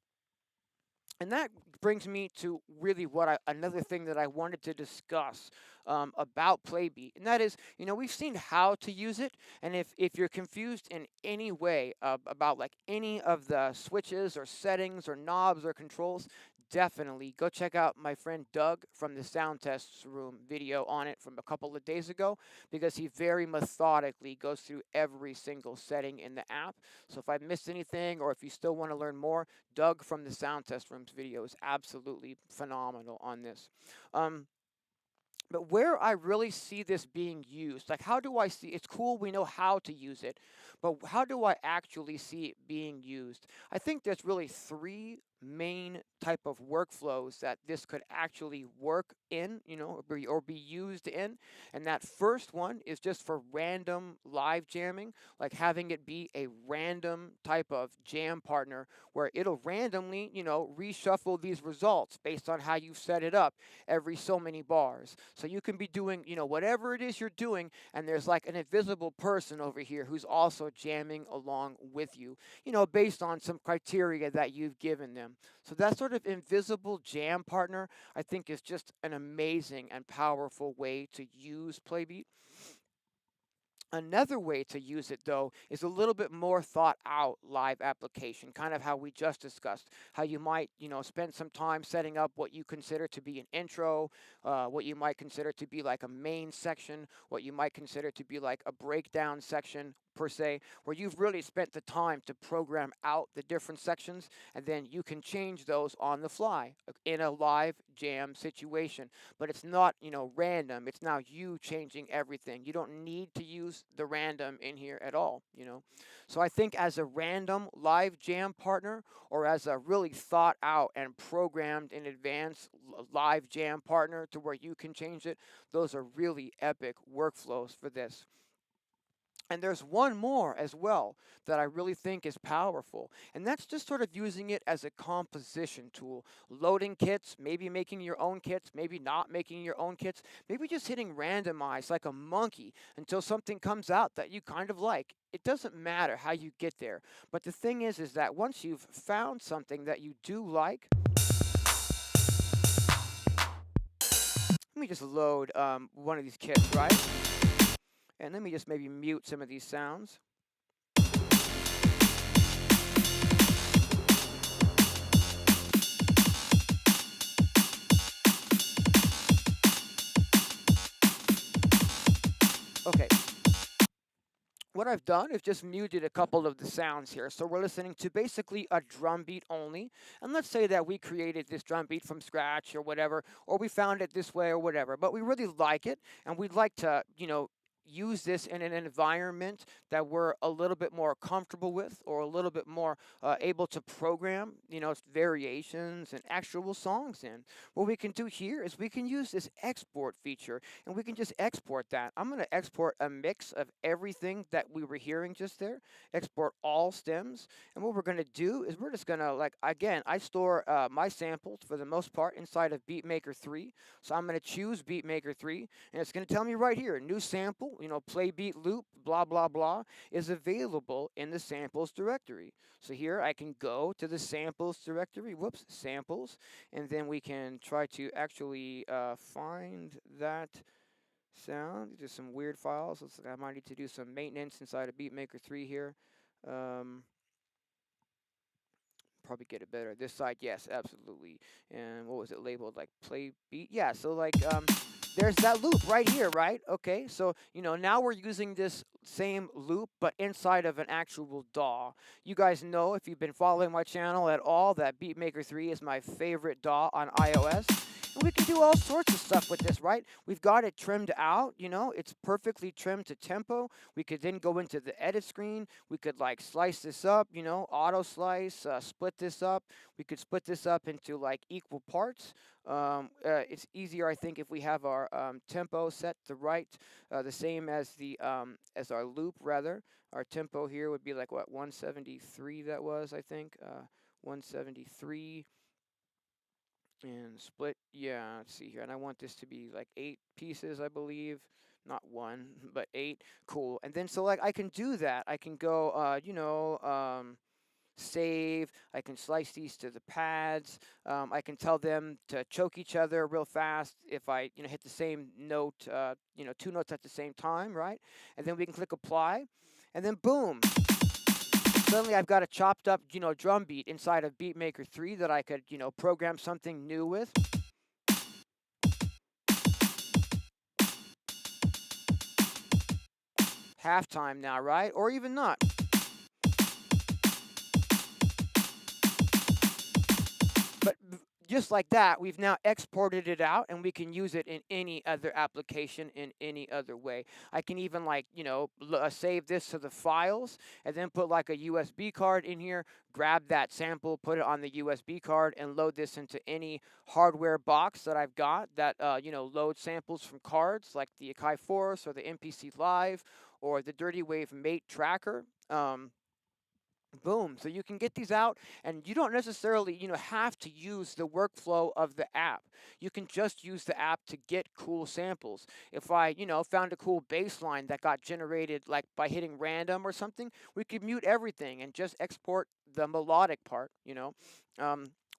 And that brings me to really another thing that I wanted to discuss about Playbeat, and that is, we've seen how to use it, and if you're confused in any way about like any of the switches or settings or knobs or controls, definitely go check out my friend Doug from the Sound Tests Room video on it from a couple of days ago, because he very methodically goes through every single setting in the app. So if I missed anything, or if you still want to learn more, Doug from the Sound Test Room's video is absolutely phenomenal on this. Um, but where I really see this being used, like how do I see it's cool we know how to use it, but how do I actually see it being used? I think there's really three main type of workflows that this could actually work in, or be used in. And that first one is just for random live jamming, like having it be a random type of jam partner where it'll randomly, reshuffle these results based on how you've set it up every so many bars. So you can be doing, whatever it is you're doing, and there's like an invisible person over here who's also jamming along with you, based on some criteria that you've given them. So that sort of invisible jam partner, I think, is just an amazing and powerful way to use Playbeat. Another way to use it, though, is a little bit more thought out live application, kind of how we just discussed. How you might, spend some time setting up what you consider to be an intro, what you might consider to be like a main section, what you might consider to be like a breakdown section, per se, where you've really spent the time to program out the different sections, and then you can change those on the fly in a live jam situation. But it's not, random. It's now you changing everything. You don't need to use the random in here at all. So I think as a random live jam partner, or as a really thought out and programmed in advance live jam partner to where you can change it, those are really epic workflows for this. And there's one more as well that I really think is powerful, and that's just sort of using it as a composition tool. Loading kits, maybe making your own kits, maybe not making your own kits, maybe just hitting randomize like a monkey until something comes out that you kind of like. It doesn't matter how you get there, but the thing is that once you've found something that you do like, let me just load one of these kits, right? And let me just maybe mute some of these sounds. Okay. What I've done is just muted a couple of the sounds here. So we're listening to basically a drum beat only. And let's say that we created this drum beat from scratch or whatever, or we found it this way or whatever, but we really like it, and we'd like to, use this in an environment that we're a little bit more comfortable with, or a little bit more able to program, variations and actual songs in. What we can do here is we can use this export feature, and we can just export that. I'm going to export a mix of everything that we were hearing just there, export all stems. And what we're going to do is we're just going to, like, again, I store my samples for the most part inside of Beatmaker 3. So I'm going to choose Beatmaker 3, and it's going to tell me right here, new sample, Playbeat loop, blah, blah, blah, is available in the samples directory. So here I can go to the samples directory, samples, and then we can try to actually find that sound. Just some weird files. Looks like I might need to do some maintenance inside of Beatmaker 3 here. Probably get it better. This side, yes, absolutely. And what was it labeled? Like Playbeat? Yeah, so like there's that loop right here, right? Okay, so now we're using this same loop, but inside of an actual DAW. You guys know, if you've been following my channel at all, that Beatmaker 3 is my favorite DAW on iOS. And we can do all sorts of stuff with this, right? We've got it trimmed out, it's perfectly trimmed to tempo. We could then go into the edit screen. We could like slice this up, auto slice, split this up. We could split this up into like equal parts. It's easier, I think, if we have our tempo set to right, the same as the as our loop, rather. Our tempo here would be like, what, 173 that was, I think. 173. And split, yeah, let's see here. And I want this to be like 8 pieces, I believe. Not 1, but 8. Cool. And then, so like, I can do that. I can go, save. I can slice these to the pads. I can tell them to choke each other real fast if I, hit the same note, 2 notes at the same time, right? And then we can click apply. And then boom. suddenly I've got a chopped up, drum beat inside of Beatmaker 3 that I could, program something new with. Halftime now, right? Or even not. But just like that, we've now exported it out and we can use it in any other application in any other way. I can even save this to the files and then put like a USB card in here, grab that sample, put it on the USB card and load this into any hardware box that I've got that, loads samples from cards like the Akai Force or the MPC Live or the Dirty Wave Mate Tracker. Boom. So you can get these out and you don't necessarily, have to use the workflow of the app. You can just use the app to get cool samples. If I, found a cool bass line that got generated like by hitting random or something, we could mute everything and just export the melodic part.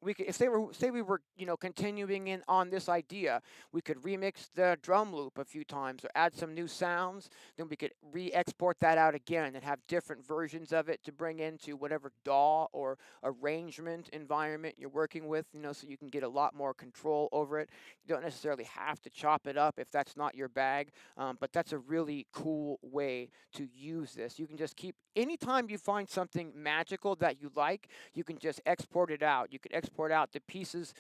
We could, if they were, say we were, continuing in on this idea, we could remix the drum loop a few times or add some new sounds. Then we could re-export that out again and have different versions of it to bring into whatever DAW or arrangement environment you're working with, so you can get a lot more control over it. You don't necessarily have to chop it up if that's not your bag, but that's a really cool way to use this. You can just keep, anytime you find something magical that you like, you can just export it out. You can export out the pieces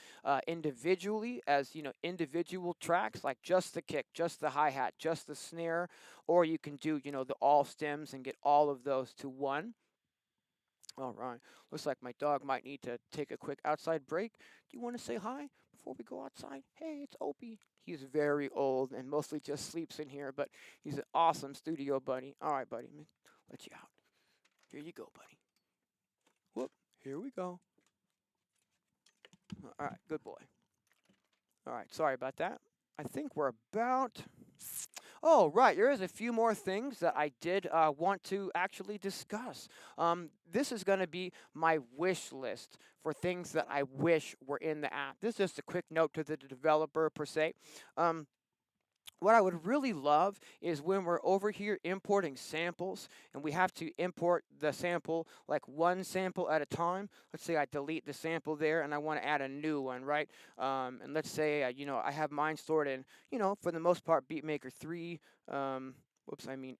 individually as individual tracks, like just the kick, just the hi-hat, just the snare, or you can do the all stems and get all of those to one. All right, looks like my dog might need to take a quick outside break. Do you want to say hi before we go outside? Hey, it's Opie. He's very old and mostly just sleeps in here, but he's an awesome studio buddy. All right, buddy, let you out. Here you go, buddy. Whoop, here we go. All right, good boy. All right, sorry about that. I think we're about... Oh, right, there is a few more things that I did want to actually discuss. This is going to be my wish list for things that I wish were in the app. This is just a quick note to the developer per se. What I would really love is when we're over here importing samples and we have to import the sample like one sample at a time. Let's say I delete the sample there and I want to add a new one, right? And let's say, I have mine stored in, for the most part, Beatmaker 3.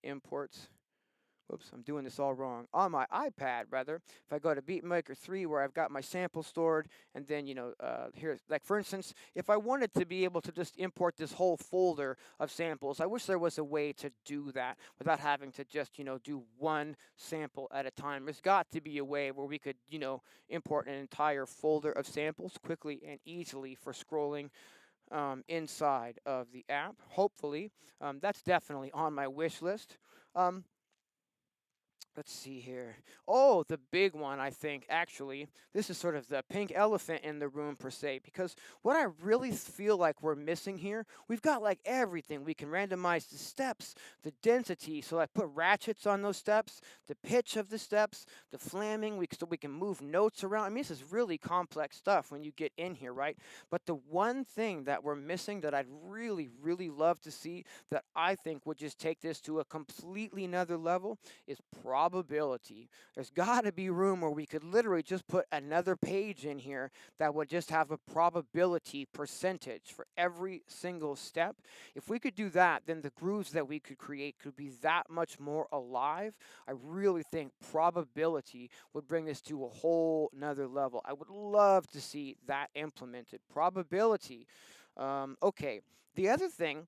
Imports. Whoops, I'm doing this all wrong. On my iPad, rather, if I go to Beatmaker 3 where I've got my sample stored, and then, here, like for instance, if I wanted to be able to just import this whole folder of samples, I wish there was a way to do that without having to just, do one sample at a time. There's got to be a way where we could, import an entire folder of samples quickly and easily for scrolling inside of the app. Hopefully, that's definitely on my wish list. Let's see here. Oh, the big one, I think, actually. This is sort of the pink elephant in the room, per se, because what I really feel like we're missing here, we've got like everything. We can randomize the steps, the density, so I put ratchets on those steps, the pitch of the steps, the flamming, so we can move notes around. I mean, this is really complex stuff when you get in here, right? But the one thing that we're missing that I'd really, really love to see that I think would just take this to a completely another level is probability. There's got to be room where we could literally just put another page in here that would just have a probability percentage for every single step. If we could do that, then the grooves that we could create could be that much more alive. I really think probability would bring this to a whole nother level. I would love to see that implemented. Probability. Okay, the other thing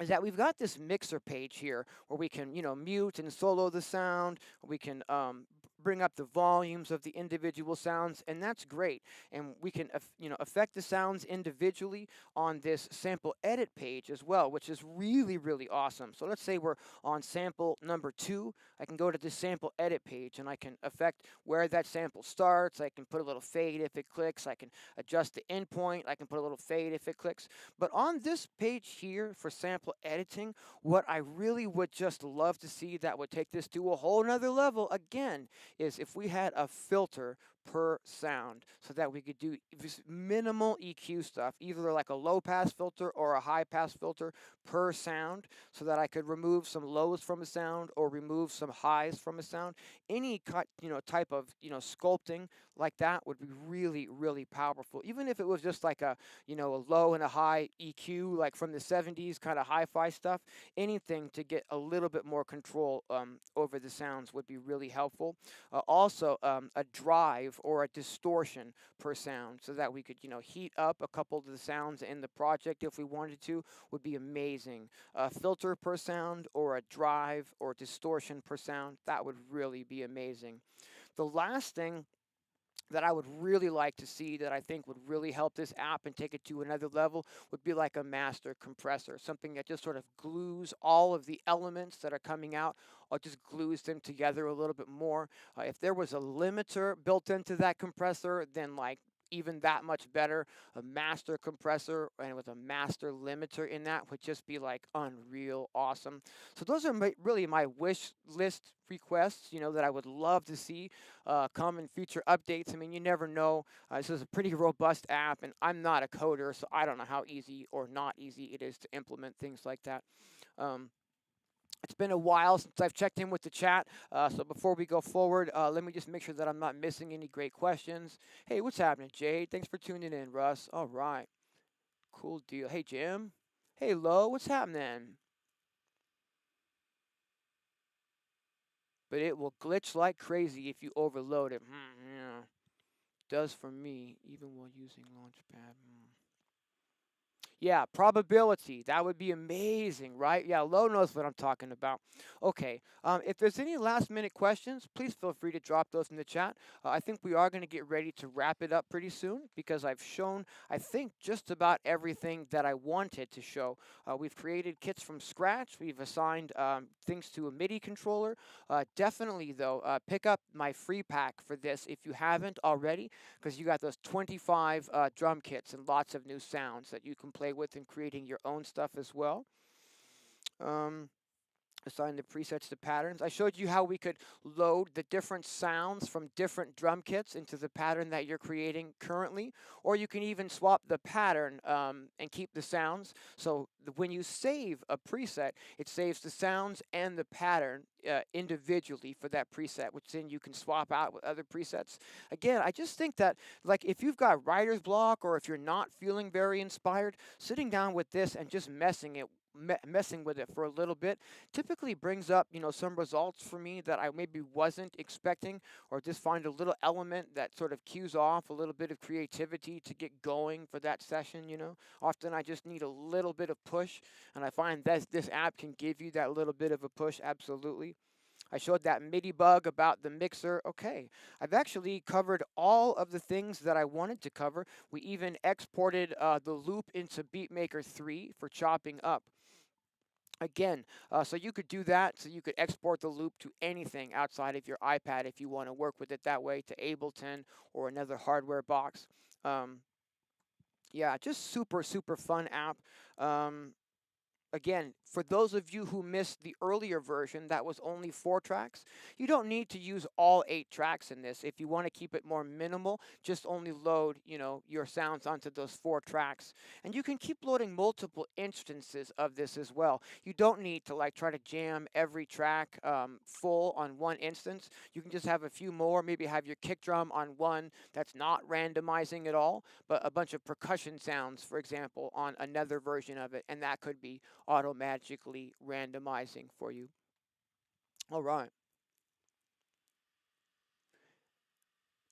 is that we've got this mixer page here where we can, mute and solo the sound. We can bring up the volumes of the individual sounds, and that's great. And we can, affect the sounds individually on this sample edit page as well, which is really, really awesome. So let's say we're on sample number 2. I can go to this sample edit page, and I can affect where that sample starts. I can put a little fade if it clicks. I can adjust the endpoint. I can put a little fade if it clicks. But on this page here for sample editing, what I really would just love to see that would take this to a whole nother level again is if we had a filter per sound so that we could do just minimal EQ stuff, either like a low pass filter or a high pass filter per sound, so that I could remove some lows from a sound or remove some highs from a sound. Any type of sculpting like that would be really, really powerful. Even if it was just like a low and a high EQ, like from the 70s, kind of hi-fi stuff. Anything to get a little bit more control over the sounds would be really helpful. Also, a drive or a distortion per sound, so that we could heat up a couple of the sounds in the project if we wanted to, would be amazing. A filter per sound or a drive or distortion per sound, that would really be amazing. The last thing that I would really like to see, that I think would really help this app and take it to another level, would be like a master compressor, something that just sort of glues all of the elements that are coming out, or just glues them together a little bit more. If there was a limiter built into that compressor, then like even that much better. A master compressor and with a master limiter in that would just be like unreal awesome. So those are really my wish list requests, that I would love to see come in future updates. I mean, you never know. This is a pretty robust app, and I'm not a coder, so I don't know how easy or not easy it is to implement things like that. Um, it's been a while since I've checked in with the chat, so before we go forward, let me just make sure that I'm not missing any great questions. Hey, what's happening, Jade? Thanks for tuning in, Russ. All right, cool deal. Hey, Jim. Hey, Lo, what's happening? But it will glitch like crazy if you overload it. Yeah, does for me, even while using Launchpad. Yeah, probability. That would be amazing, right? Yeah, Lo knows what I'm talking about. Okay, if there's any last minute questions, please feel free to drop those in the chat. I think we are going to get ready to wrap it up pretty soon, because I've shown, I think, just about everything that I wanted to show. We've created kits from scratch. We've assigned things to a Midi controller. Definitely, though, pick up my free pack for this if you haven't already, because you got those 25 drum kits and lots of new sounds that you can play with in creating your own stuff as well. Assign the presets to patterns. I showed you how we could load the different sounds from different drum kits into the pattern that you're creating currently, or you can even swap the pattern and keep the sounds. So when you save a preset, it saves the sounds and the pattern individually for that preset, which then you can swap out with other presets. Again, I just think that, like, if you've got writer's block, or if you're not feeling very inspired, sitting down with this and just messing with it for a little bit typically brings up some results for me that I maybe wasn't expecting, or just find a little element that sort of cues off a little bit of creativity to get going for that session. Often I just need a little bit of push, and I find that this app can give you that little bit of a push. Absolutely. I showed that MIDI bug about the mixer. Okay, I've actually covered all of the things that I wanted to cover. We even exported the loop into BeatMaker 3 for chopping up. Again, so you could do that. So you could export the loop to anything outside of your iPad if you want to work with it that way, to Ableton or another hardware box. Yeah, just super, super fun app. Again, for those of you who missed the earlier version that was only 4 tracks, you don't need to use all 8 tracks in this. If you want to keep it more minimal, just only load, your sounds onto those 4 tracks. And you can keep loading multiple instances of this as well. You don't need to try to jam every track full on one instance. You can just have a few more, maybe have your kick drum on one that's not randomizing at all, but a bunch of percussion sounds, for example, on another version of it, and that could be automatically randomizing for you. All right.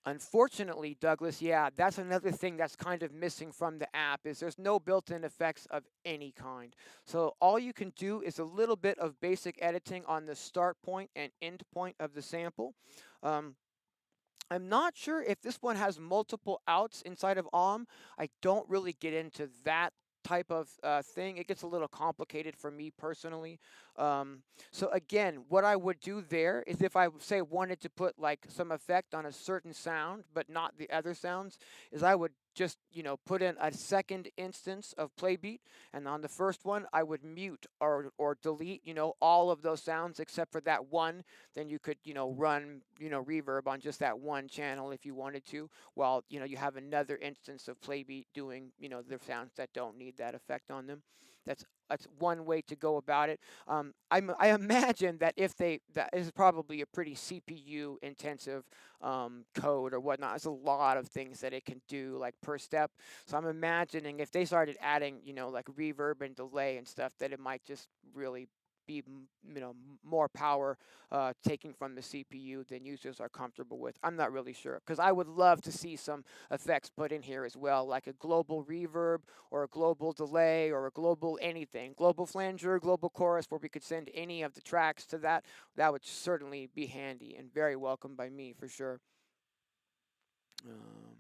Unfortunately, Douglas, yeah, that's another thing that's kind of missing from the app, is there's no built-in effects of any kind. So all you can do is a little bit of basic editing on the start point and end point of the sample. I'm not sure if this one has multiple outs inside of OM. I don't really get into that type of thing. It gets a little complicated for me personally. So again, what I would do there is, if I say wanted to put some effect on a certain sound but not the other sounds, is I would just, put in a second instance of Playbeat, and on the first one, I would mute or delete, all of those sounds except for that one. Then you could, run, reverb on just that one channel if you wanted to, while, you have another instance of Playbeat doing, the sounds that don't need that effect on them. That's one way to go about it. I imagine that that is probably a pretty CPU intensive code or whatnot. There's a lot of things that it can do, like per step. So I'm imagining if they started adding, like reverb and delay and stuff, that it might just really be, more power taking from the CPU than users are comfortable with. I'm not really sure because I would love to see some effects put in here as well, like a global reverb or a global delay or a global anything, global flanger, global chorus, where we could send any of the tracks to that. That would certainly be handy and very welcome by me for sure. Um,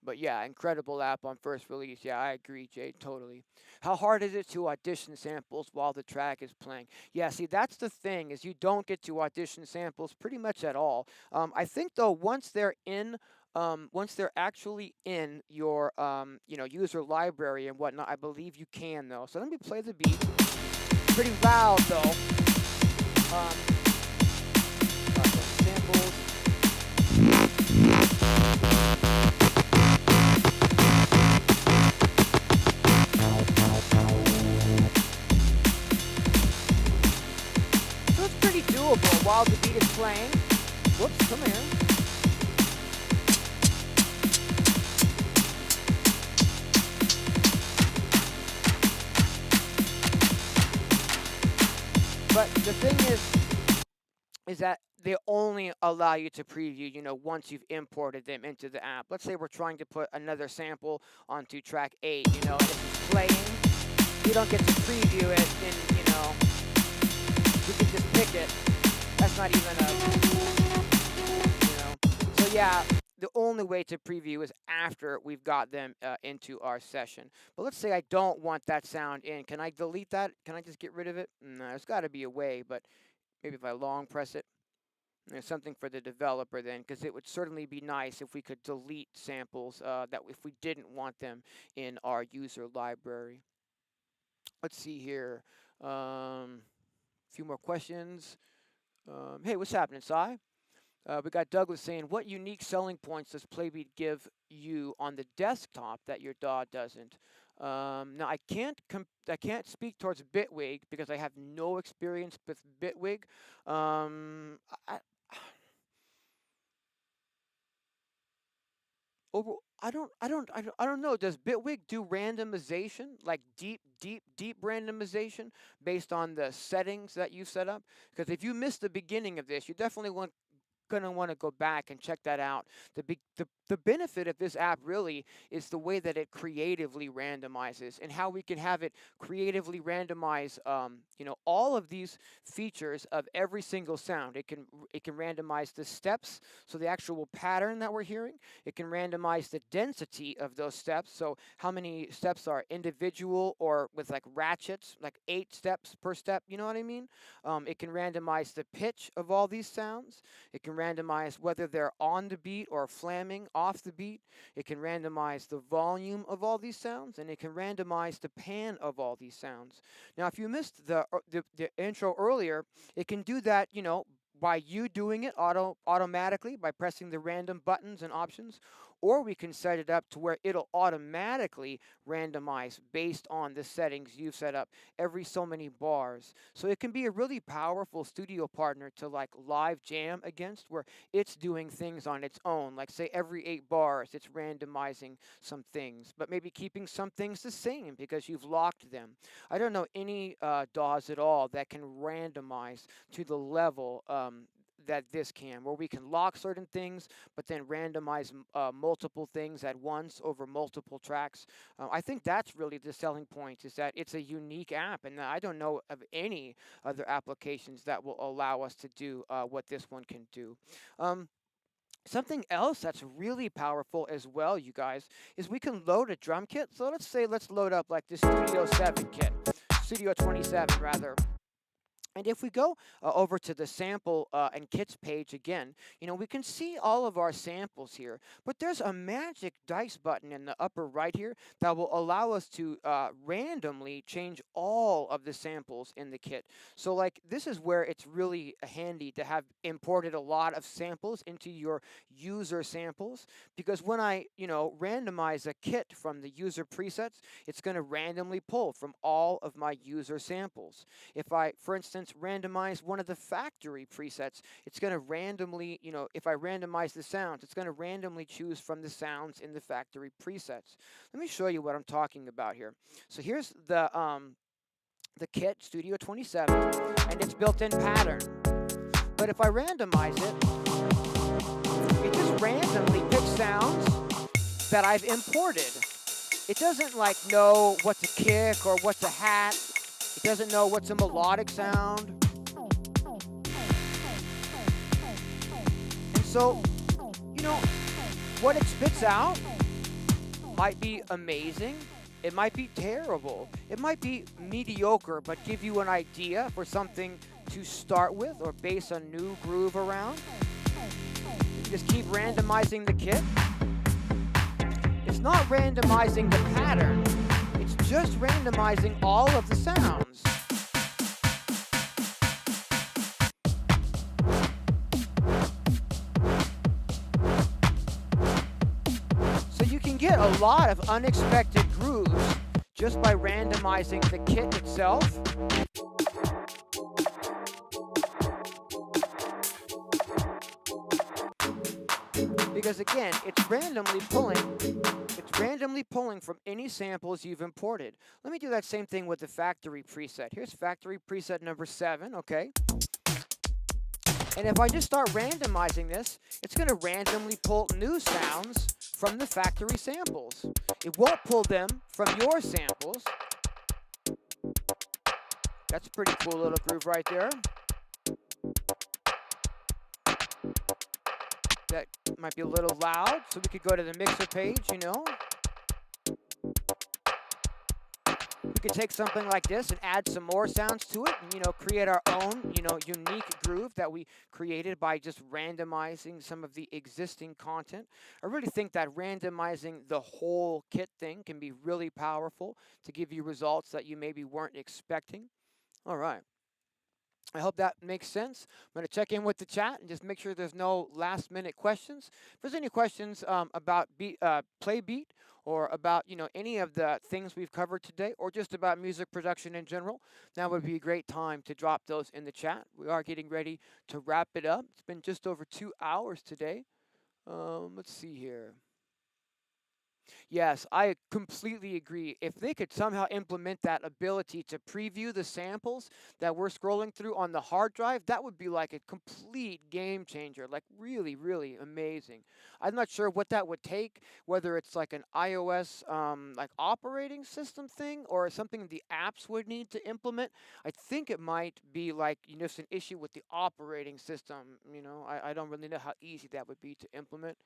but yeah, incredible app on first release. Yeah, I agree, Jay, totally. How hard is it to audition samples while the track is playing? Yeah, see, that's the thing is you don't get to audition samples pretty much at all. I think though once they're actually in your user library and whatnot, I believe you can though. So let me play the beat. Pretty loud though. Samples. So it's pretty doable while the beat is playing. Whoops, come here. But the thing is that they only allow you to preview, once you've imported them into the app. Let's say we're trying to put another sample onto track 8, and if it's playing, you don't get to preview it and, you can just pick it. That's not even So yeah, the only way to preview is after we've got them into our session. But let's say I don't want that sound in. Can I delete that? Can I just get rid of it? No, there's got to be a way, but maybe if I long press it, there's something for the developer then, because it would certainly be nice if we could delete samples that if we didn't want them in our user library. Let's see here. A few more questions. Hey, what's happening, Sai? We got Douglas saying, what unique selling points does Playbeat give you on the desktop that your DAW doesn't? Now I can't speak towards Bitwig because I have no experience with Bitwig. I, over, I don't know. Does Bitwig do randomization, like deep randomization based on the settings that you set up? Because if you missed the beginning of this, you definitely gonna want to go back and check that out. The benefit of this app really is the way that it creatively randomizes and how we can have it creatively randomize all of these features of every single sound. It can randomize the steps, so the actual pattern that we're hearing. It can randomize the density of those steps, so how many steps are individual or with like ratchets, like 8 steps per step, you know what I mean? It can randomize the pitch of all these sounds. It can randomize whether they're on the beat or flamming off the beat. It can randomize the volume of all these sounds, and it can randomize the pan of all these sounds. Now, if you missed the intro earlier, it can do that, by you doing it automatically by pressing the random buttons and options, or we can set it up to where it'll automatically randomize based on the settings you've set up every so many bars. So it can be a really powerful studio partner to like live jam against, where it's doing things on its own. Like say every 8 bars, it's randomizing some things, but maybe keeping some things the same because you've locked them. I don't know any DAWs at all that can randomize to the level that this can, where we can lock certain things, but then randomize multiple things at once over multiple tracks. I think that's really the selling point, is that it's a unique app, and I don't know of any other applications that will allow us to do what this one can do. Something else that's really powerful as well, you guys, is we can load a drum kit. So let's load up like the Studio 7 kit, Studio 27 rather. And if we go over to the sample and kits page again, we can see all of our samples here, but there's a magic dice button in the upper right here that will allow us to randomly change all of the samples in the kit. So like this is where it's really handy to have imported a lot of samples into your user samples, because when I, randomize a kit from the user presets, it's going to randomly pull from all of my user samples. If I, for instance, randomize one of the factory presets, it's going to randomly, if I randomize the sounds, it's going to randomly choose from the sounds in the factory presets. Let me show you what I'm talking about here. So here's the kit Studio 27 and its built-in pattern. But if I randomize it just randomly picks sounds that I've imported. It doesn't like know what's a kick or what's a hat. It doesn't know what's a melodic sound. And so, what it spits out might be amazing. It might be terrible. It might be mediocre, but give you an idea for something to start with or base a new groove around. Just keep randomizing the kit. It's not randomizing the pattern. It's just randomizing all of the sounds. So you can get a lot of unexpected grooves just by randomizing the kit itself. Because again, it's randomly pulling from any samples you've imported. Let me do that same thing with the factory preset. Here's factory preset number 7, okay? And if I just start randomizing this, it's going to randomly pull new sounds from the factory samples. It won't pull them from your samples. That's a pretty cool little groove right there. That might be a little loud, so we could go to the mixer page, We could take something like this and add some more sounds to it and, create our own, unique groove that we created by just randomizing some of the existing content. I really think that randomizing the whole kit thing can be really powerful to give you results that you maybe weren't expecting. All right. I hope that makes sense. I'm going to check in with the chat and just make sure there's no last-minute questions. If there's any questions about Playbeat or about any of the things we've covered today, or just about music production in general, now would be a great time to drop those in the chat. We are getting ready to wrap it up. It's been just over 2 hours today. Let's see here. Yes, I completely agree. If they could somehow implement that ability to preview the samples that we're scrolling through on the hard drive, that would be like a complete game changer, like really, really amazing. I'm not sure what that would take, whether it's like an iOS like operating system thing or something the apps would need to implement. I think it might be like, just an issue with the operating system. I don't really know how easy that would be to implement.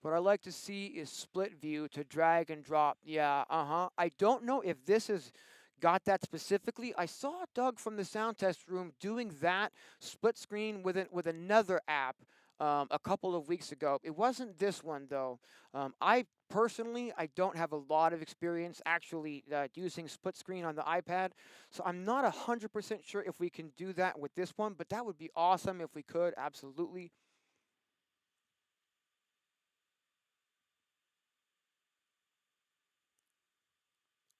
What I like to see is split view to drag and drop. Yeah, I don't know if this has got that specifically. I saw Doug from the sound test room doing that split screen with another app a couple of weeks ago. It wasn't this one though. I personally, I don't have a lot of experience actually using split screen on the iPad, so I'm not 100% sure if we can do that with this one, but that would be awesome if we could, absolutely.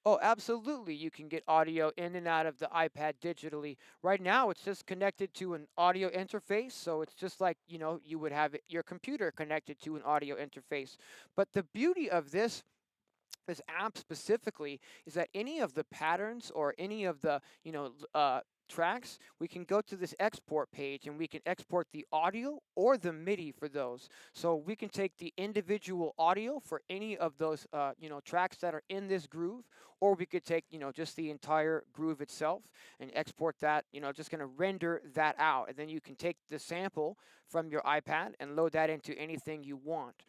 Oh, absolutely. You can get audio in and out of the iPad digitally. Right now, it's just connected to an audio interface. So it's just like, you would have your computer connected to an audio interface. But the beauty of this app specifically is that any of the patterns or any of the tracks, we can go to this export page and we can export the audio or the MIDI for those. So we can take the individual audio for any of those tracks that are in this groove, or we could take just the entire groove itself and export that. Just going to render that out, and then you can take the sample from your iPad and load that into anything you want.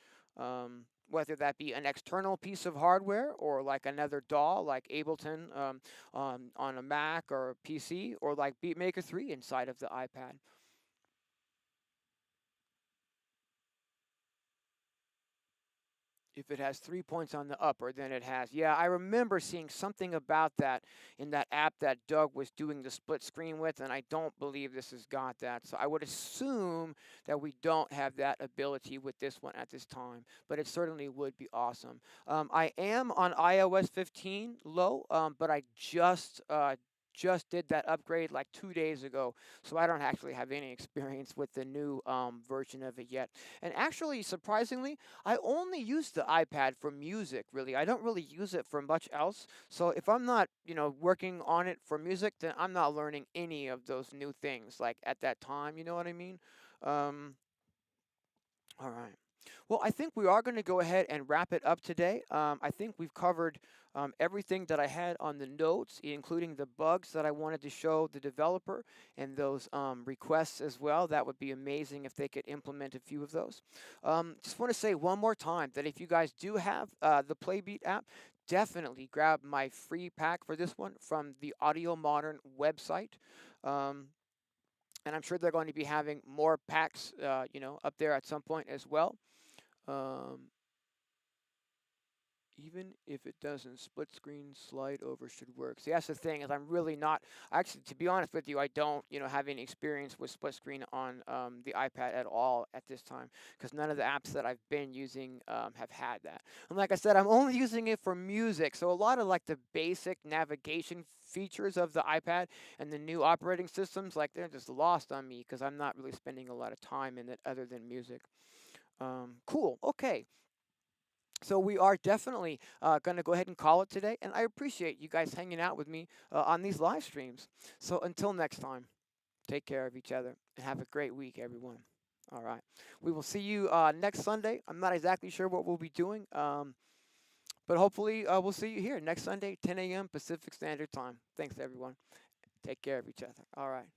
whether that be an external piece of hardware or like another DAW like Ableton on a Mac or a PC, or like Beatmaker 3 inside of the iPad. If it has 3 points on the upper, then it has. Yeah, I remember seeing something about that in that app that Doug was doing the split screen with, and I don't believe this has got that. So I would assume that we don't have that ability with this one at this time, but it certainly would be awesome. I am on iOS 15 low, but I just did that upgrade like 2 days ago, so I don't actually have any experience with the new version of it yet. And actually, surprisingly, I only use the iPad for music, really. I don't really use it for much else. So if I'm not, working on it for music, then I'm not learning any of those new things like at that time, you know what I mean? Um, all right. Well, I think we are going to go ahead and wrap it up today. I think we've covered everything that I had on the notes, including the bugs that I wanted to show the developer and those requests as well. That would be amazing if they could implement a few of those. Just want to say one more time that if you guys do have the Playbeat app, definitely grab my free pack for this one from the Audio Modern website. Um, and I'm sure they're going to be having more packs, up there at some point as well. Um, Even if it doesn't, split screen slide over should work. See, that's the thing, is I'm really not actually, to be honest with you, I don't have any experience with split screen on the iPad at all at this time, because none of the apps that I've been using have had that. And like I said, I'm only using it for music, so a lot of like the basic navigation features of the iPad and the new operating systems, like they're just lost on me because I'm not really spending a lot of time in it other than music. Cool. Okay. So we are definitely going to go ahead and call it today, and I appreciate you guys hanging out with me on these live streams. So until next time, take care of each other and have a great week, everyone. All right, we will see you next Sunday. I'm not exactly sure what we'll be doing, but hopefully we'll see you here next Sunday, 10 a.m. Pacific Standard Time. Thanks, everyone. Take care of each other. All right.